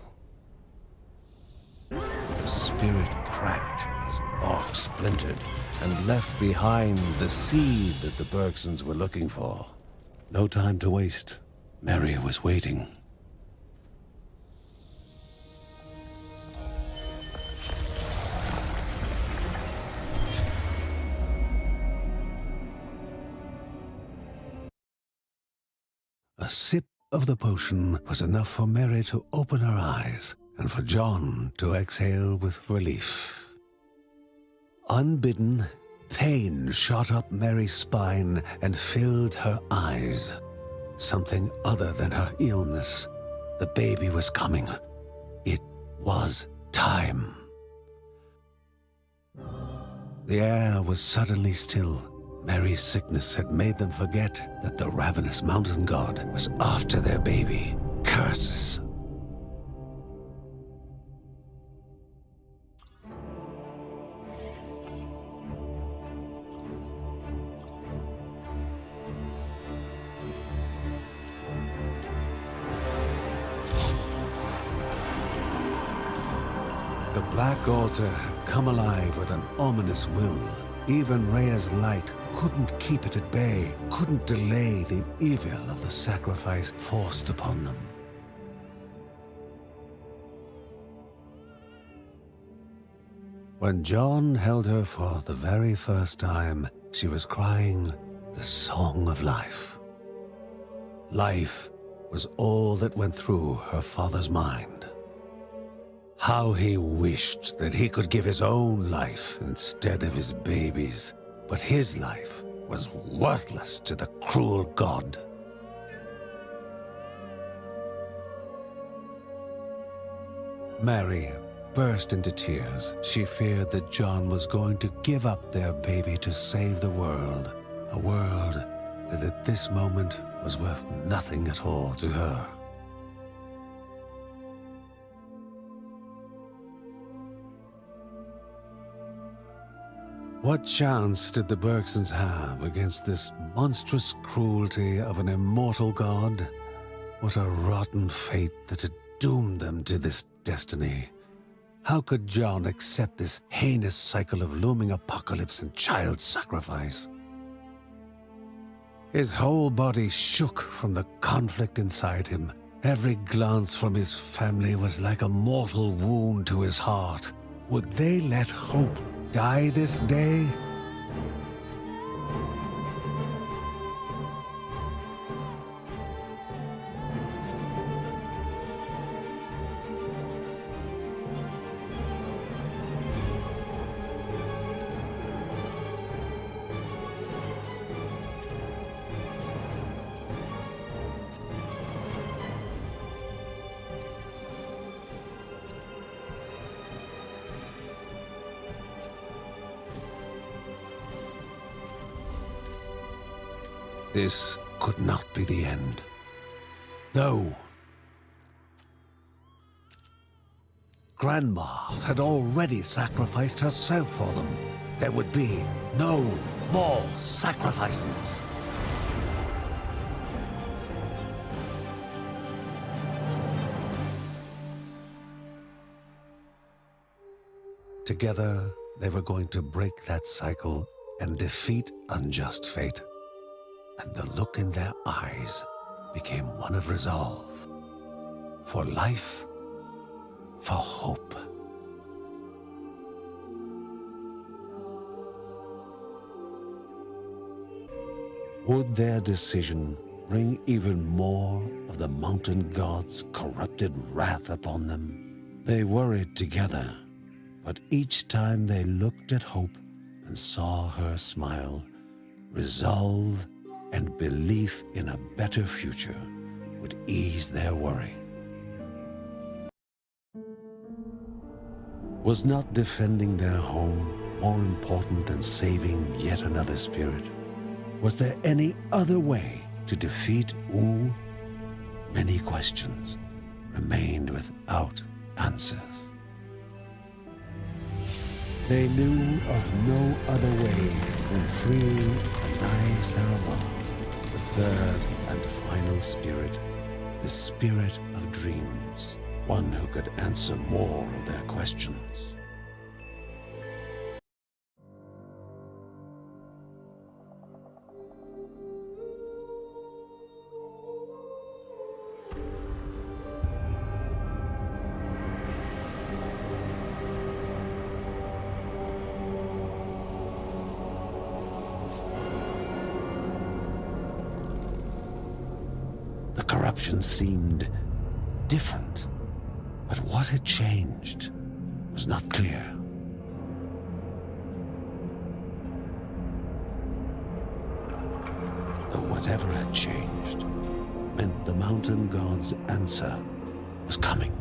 The spirit cracked as bark splintered and left behind the seed that the Bergsons were looking for. No time to waste. Mary was waiting. A sip of the potion was enough for Mary to open her eyes and for John to exhale with relief. Unbidden, pain shot up Mary's spine and filled her eyes. Something other than her illness. The baby was coming. It was time. The air was suddenly still. Mary's sickness had made them forget that the ravenous mountain god was after their baby. Curses! The black altar had come alive with an ominous will. Even Rhea's light couldn't keep it at bay, couldn't delay the evil of the sacrifice forced upon them. When John held her for the very first time, she was crying the song of life. Life was all that went through her father's mind. How he wished that he could give his own life instead of his baby's. But his life was worthless to the cruel god. Mary burst into tears. She feared that John was going to give up their baby to save the world, a world that at this moment was worth nothing at all to her. What chance did the Bergsons have against this monstrous cruelty of an immortal god? What a rotten fate that had doomed them to this destiny. How could John accept this heinous cycle of looming apocalypse and child sacrifice? His whole body shook from the conflict inside him. Every glance from his family was like a mortal wound to his heart. Would they let hope die this day? This could not be the end. No. Grandma had already sacrificed herself for them. There would be no more sacrifices. Together, they were going to break that cycle and defeat unjust fate. And the look in their eyes became one of resolve. For life, for hope. Would their decision bring even more of the mountain god's corrupted wrath upon them? They worried together, but each time they looked at Hope and saw her smile, resolve and belief in a better future would ease their worry. Was not defending their home more important than saving yet another spirit? Was there any other way to defeat Wu? Many questions remained without answers. They knew of no other way than freeing Eney-Sarawa, the third and final spirit, the spirit of dreams, one who could answer more of their questions. The corruption seemed different, but what had changed was not clear. Though whatever had changed meant the mountain god's answer was coming.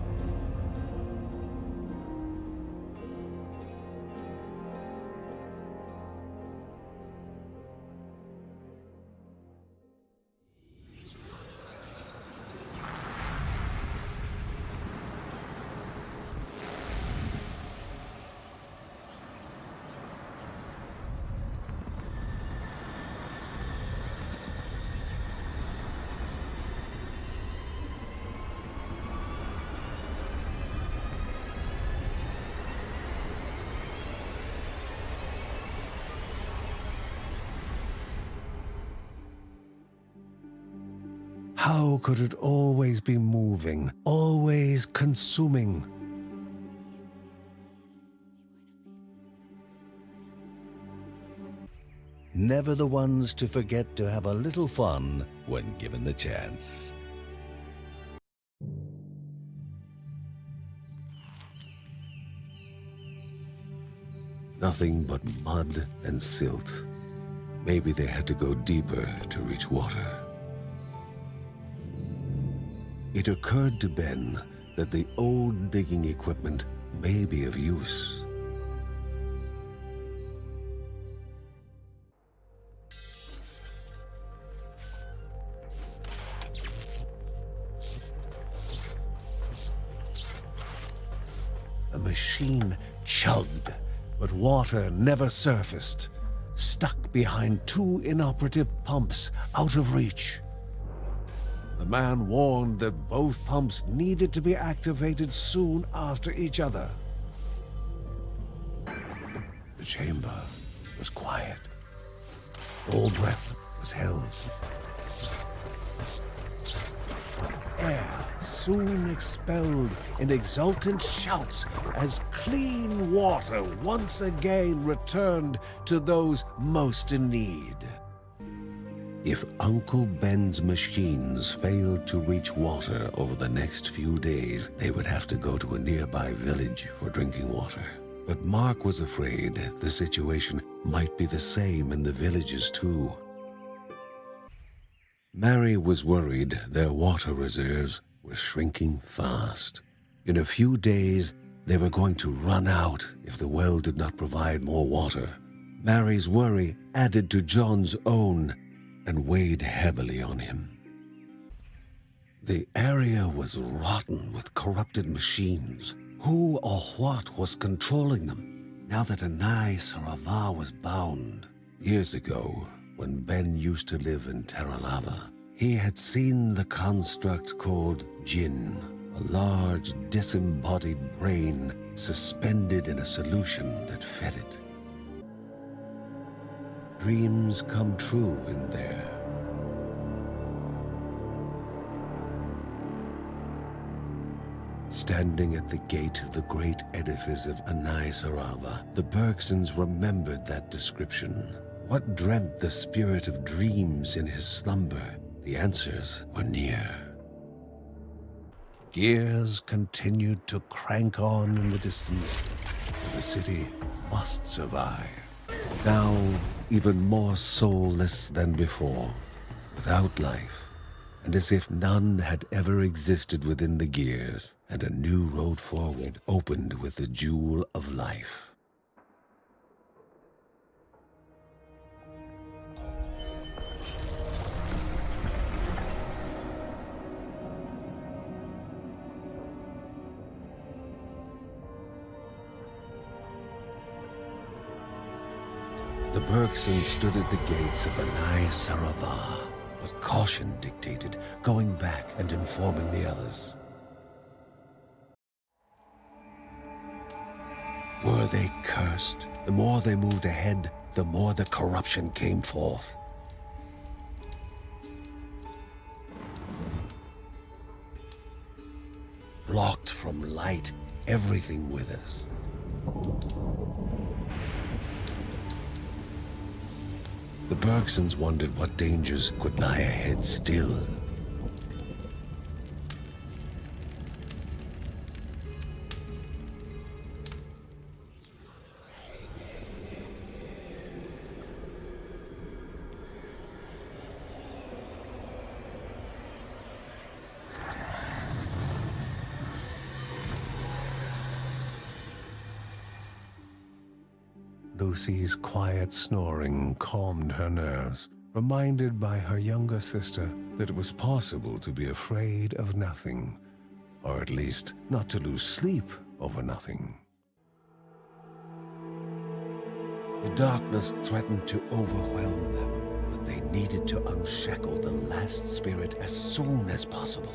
How could it always be moving, always consuming? Never the ones to forget to have a little fun when given the chance. Nothing but mud and silt. Maybe they had to go deeper to reach water. It occurred to Ben that the old digging equipment may be of use. The machine chugged, but water never surfaced, stuck behind two inoperative pumps out of reach. The man warned that both pumps needed to be activated soon after each other. The chamber was quiet. All breath was held. Air soon expelled in exultant shouts as clean water once again returned to those most in need. If Uncle Ben's machines failed to reach water over the next few days, they would have to go to a nearby village for drinking water. But Mark was afraid the situation might be the same in the villages too. Mary was worried their water reserves were shrinking fast. In a few days, they were going to run out if the well did not provide more water. Mary's worry added to John's own and weighed heavily on him. The area was rotten with corrupted machines. Who or what was controlling them now that Эней-Sarava was bound? Years ago, when Ben used to live in Terra, he had seen the construct called Jinn, a large disembodied brain suspended in a solution that fed it. Dreams come true in there. Standing at the gate of the great edifice of Эней-Sarava, the Bергstons remembered that description. What dreamt the spirit of dreams in his slumber? The answers were near. Gears continued to crank on in the distance, and the city must survive. Now, even more soulless than before, without life, and as if none had ever existed within the gears, and a new road forward opened with the jewel of life. The Bергstons stood at the gates of Эней-Sarava, but caution dictated going back and informing the others. Were they cursed? The more they moved ahead, the more the corruption came forth. Blocked from light, everything withers. The Bергstons wondered what dangers could lie ahead still. Lucy's quiet snoring calmed her nerves, reminded by her younger sister that it was possible to be afraid of nothing, or at least not to lose sleep over nothing. The darkness threatened to overwhelm them, but they needed to unshackle the last spirit as soon as possible.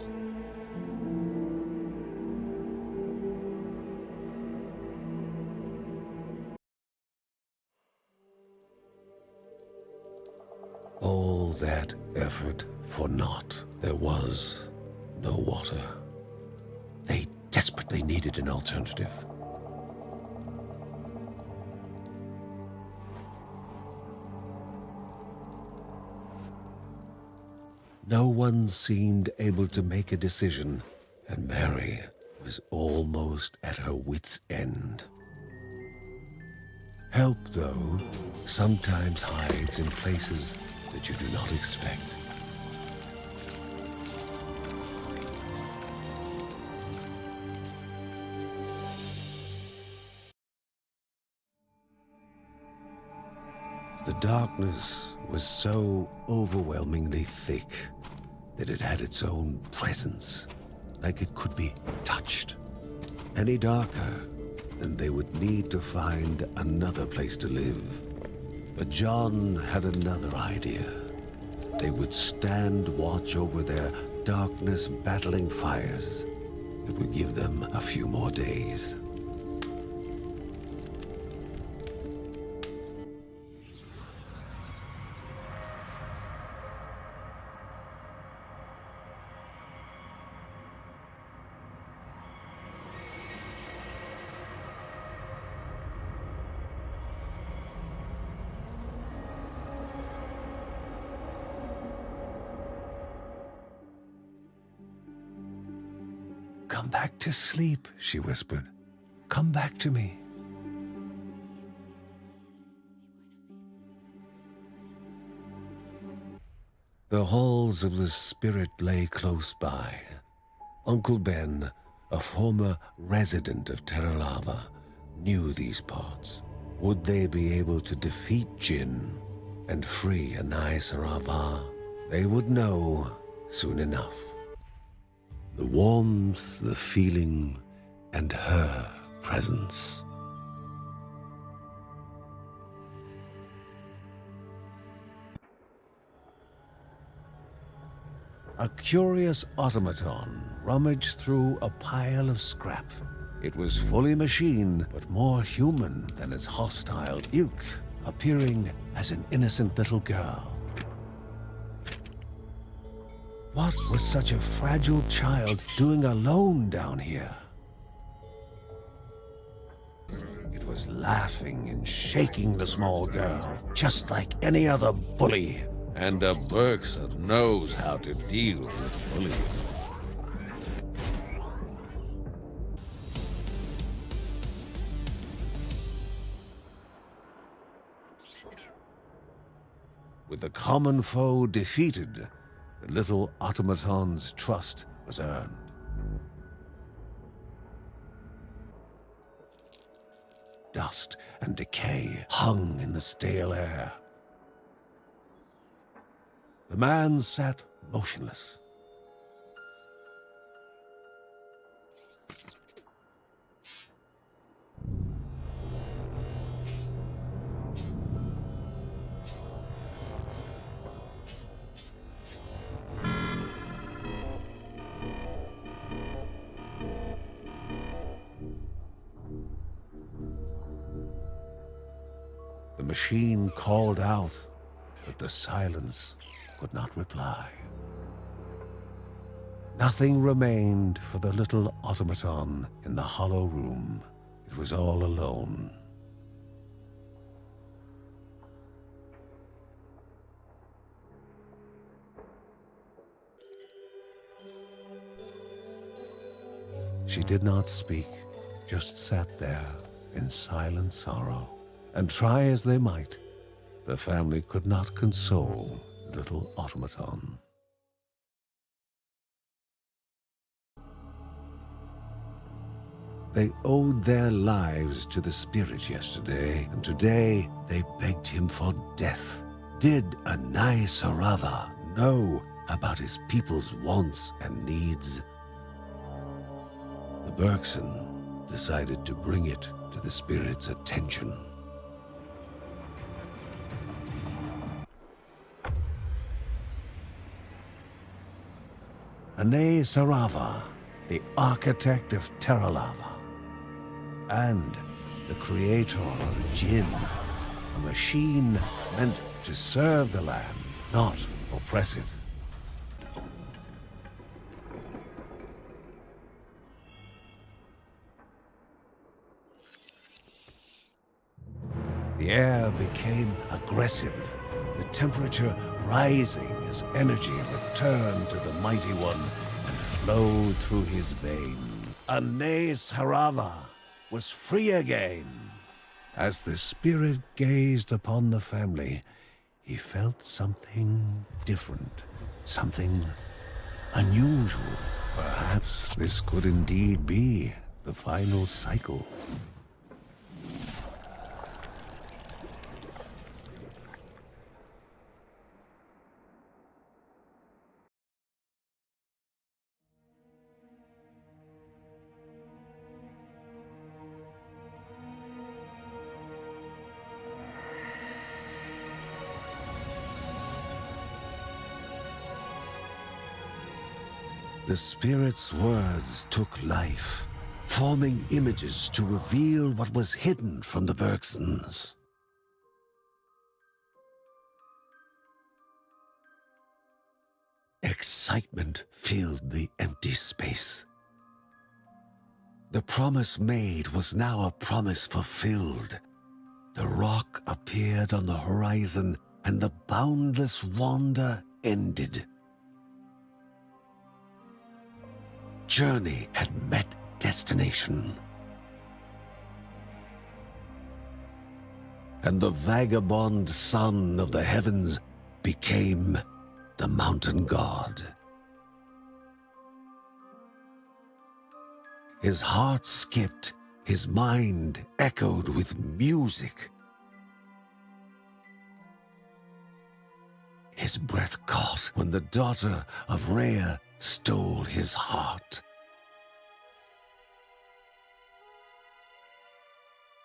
All that effort for naught. There was no water. They desperately needed an alternative. No one seemed able to make a decision, and Mary was almost at her wit's end. Help, though, sometimes hides in places that you do not expect. The darkness was so overwhelmingly thick that it had its own presence, like it could be touched. Any darker, and they would need to find another place to live. But John had another idea. They would stand watch over their darkness-battling fires. It would give them a few more days. "Come back to sleep," she whispered. "Come back to me." The halls of the spirit lay close by. Uncle Ben, a former resident of Terralava, knew these parts. Would they be able to defeat Jinn and free Eney-Sarawa? They would know soon enough. The warmth, the feeling, and her presence. A curious automaton rummaged through a pile of scrap. It was fully machine, but more human than its hostile ilk, appearing as an innocent little girl. What was such a fragile child doing alone down here? It was laughing and shaking the small girl, just like any other bully. And a Bergson knows how to deal with bullies. With the common foe defeated, the little automaton's trust was earned. Dust and decay hung in the stale air. The man sat motionless. The machine called out, but the silence could not reply. Nothing remained for the little automaton in the hollow room. It was all alone. She did not speak, just sat there in silent sorrow. And try as they might, the family could not console little automaton. They owed their lives to the spirit yesterday, and today they begged him for death. Did Eney-Sarawa know about his people's wants and needs? The Bергstons decided to bring it to the spirit's attention. Eney-Sarawa, the architect of Terralava, and the creator of Jinn, a machine meant to serve the land, not or press it. The air became aggressive, the temperature rising as energy returned to the mighty one and flowed through his veins. Эней-Sarava was free again. As the spirit gazed upon the family, he felt something different, something unusual. Perhaps this could indeed be the final cycle. The spirit's words took life, forming images to reveal what was hidden from the Bергstons. Excitement filled the empty space. The promise made was now a promise fulfilled. The rock appeared on the horizon, and the boundless wonder ended. Journey had met destination. And the vagabond son of the heavens became the mountain god. His heart skipped, his mind echoed with music. His breath caught when the daughter of Rhea stole his heart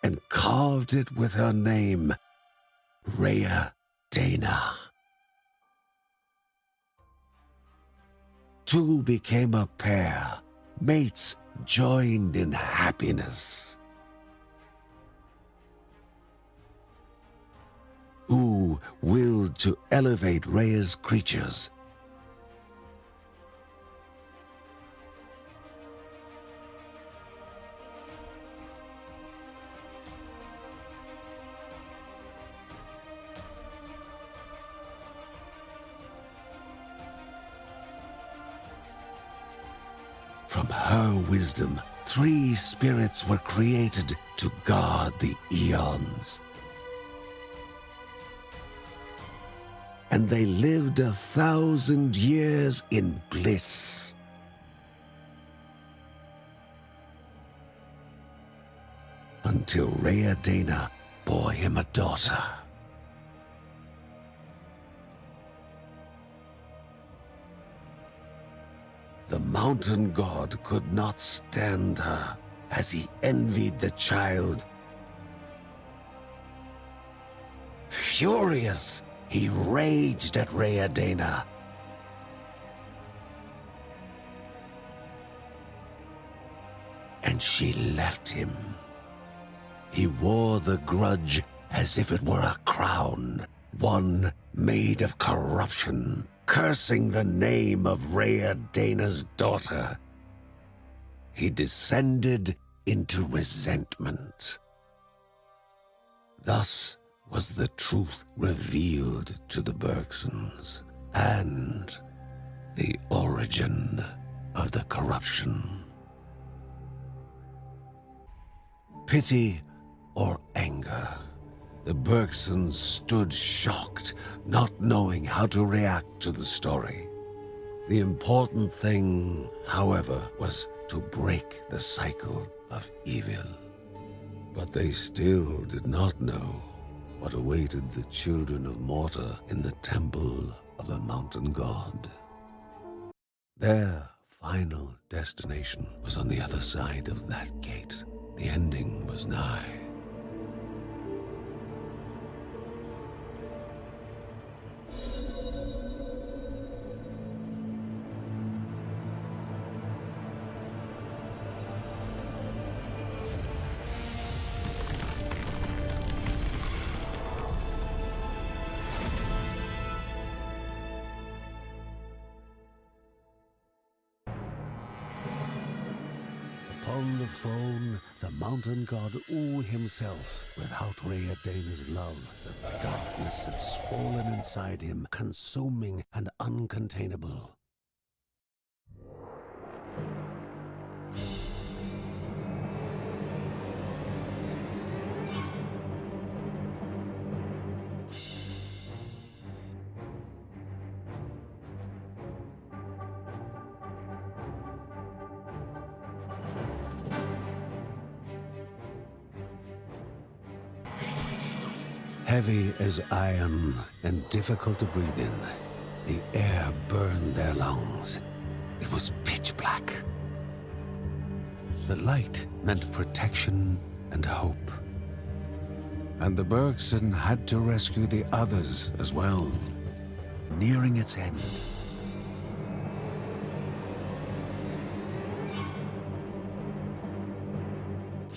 and carved it with her name, Rhea-Dana. Two became a pair, mates joined in happiness. Who willed to elevate Rhea's creatures. From her wisdom, 3 spirits were created to guard the eons. And they lived 1,000 years in bliss. Until Rhea-Dana bore him a daughter. The mountain god could not stand her as he envied the child. Furious, he raged at Rhea-Dana. And she left him. He wore the grudge as if it were a crown, one made of corruption, cursing the name of Rhea-Dana's daughter. He descended into resentment. Thus was the truth revealed to the Bергstons, and the origin of the corruption. Pity or anger, the Bергstons stood shocked, not knowing how to react to the story. The important thing, however, was to break the cycle of evil. But they still did not know what awaited the children of Morta in the temple of the mountain god. Their final destination was on the other side of that gate. The ending was nigh. mountain god U himself, without Rheadena's love, the darkness had swollen inside him, consuming and uncontainable. Heavy as iron and difficult to breathe in, the air burned their lungs. It was pitch black. The light meant protection and hope. And the Bergson had to rescue the others as well, nearing its end.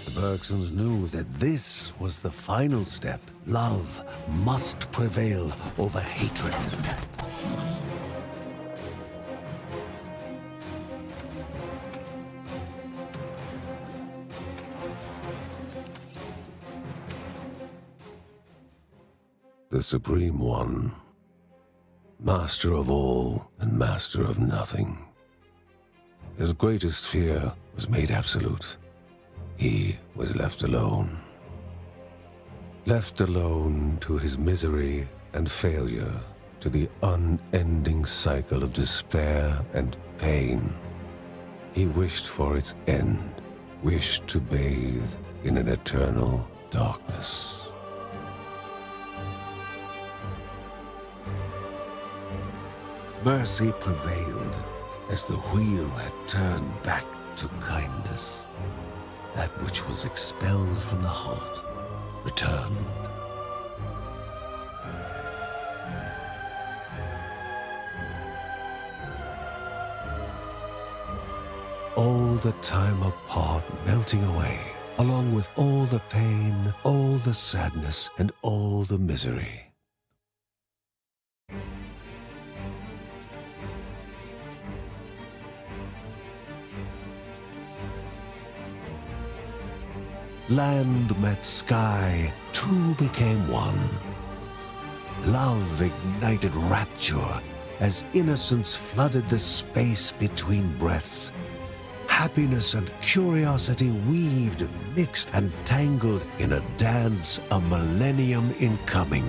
The Bergsons knew that this was the final step. Love must prevail over hatred. The Supreme One, master of all and master of nothing. His greatest fear was made absolute. He was left alone. Left alone to his misery and failure, to the unending cycle of despair and pain. He wished for its end, wished to bathe in an eternal darkness. Mercy prevailed as the wheel had turned back to kindness. That which was expelled from the heart returned. All the time apart melting away, along with all the pain, all the sadness, and all the misery. Land met sky, two became one. Love ignited rapture as innocence flooded the space between breaths. Happiness and curiosity weaved, mixed, and tangled in a dance, a millennium in coming.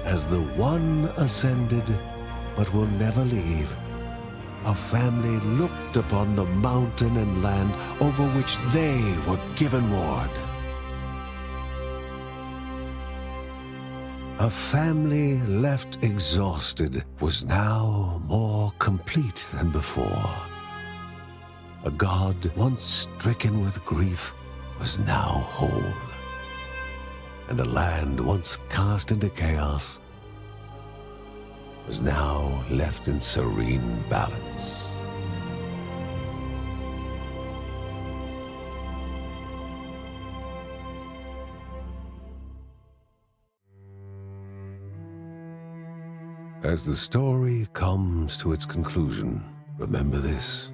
As the one ascended, but will never leave, a family looked upon the mountain and land over which they were given ward. A family left exhausted was now more complete than before. A god once stricken with grief was now whole. And a land once cast into chaos was now left in serene balance. As the story comes to its conclusion, remember this.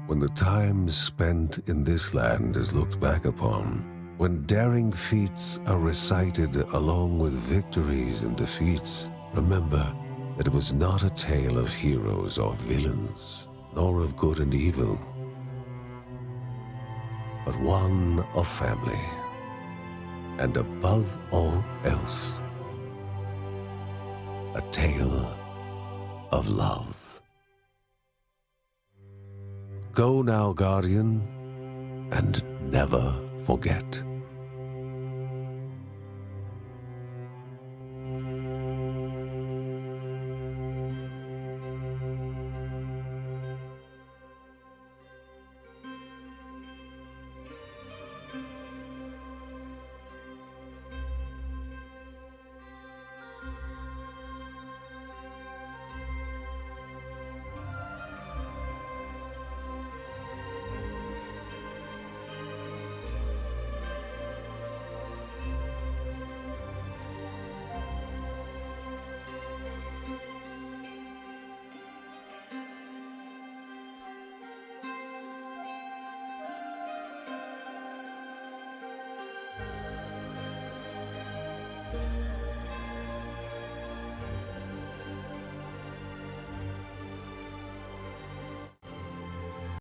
When the time spent in this land is looked back upon, when daring feats are recited along with victories and defeats, remember that it was not a tale of heroes or villains, nor of good and evil, but one of family, and above all else, a tale of love. Go now, Guardian, and never forget.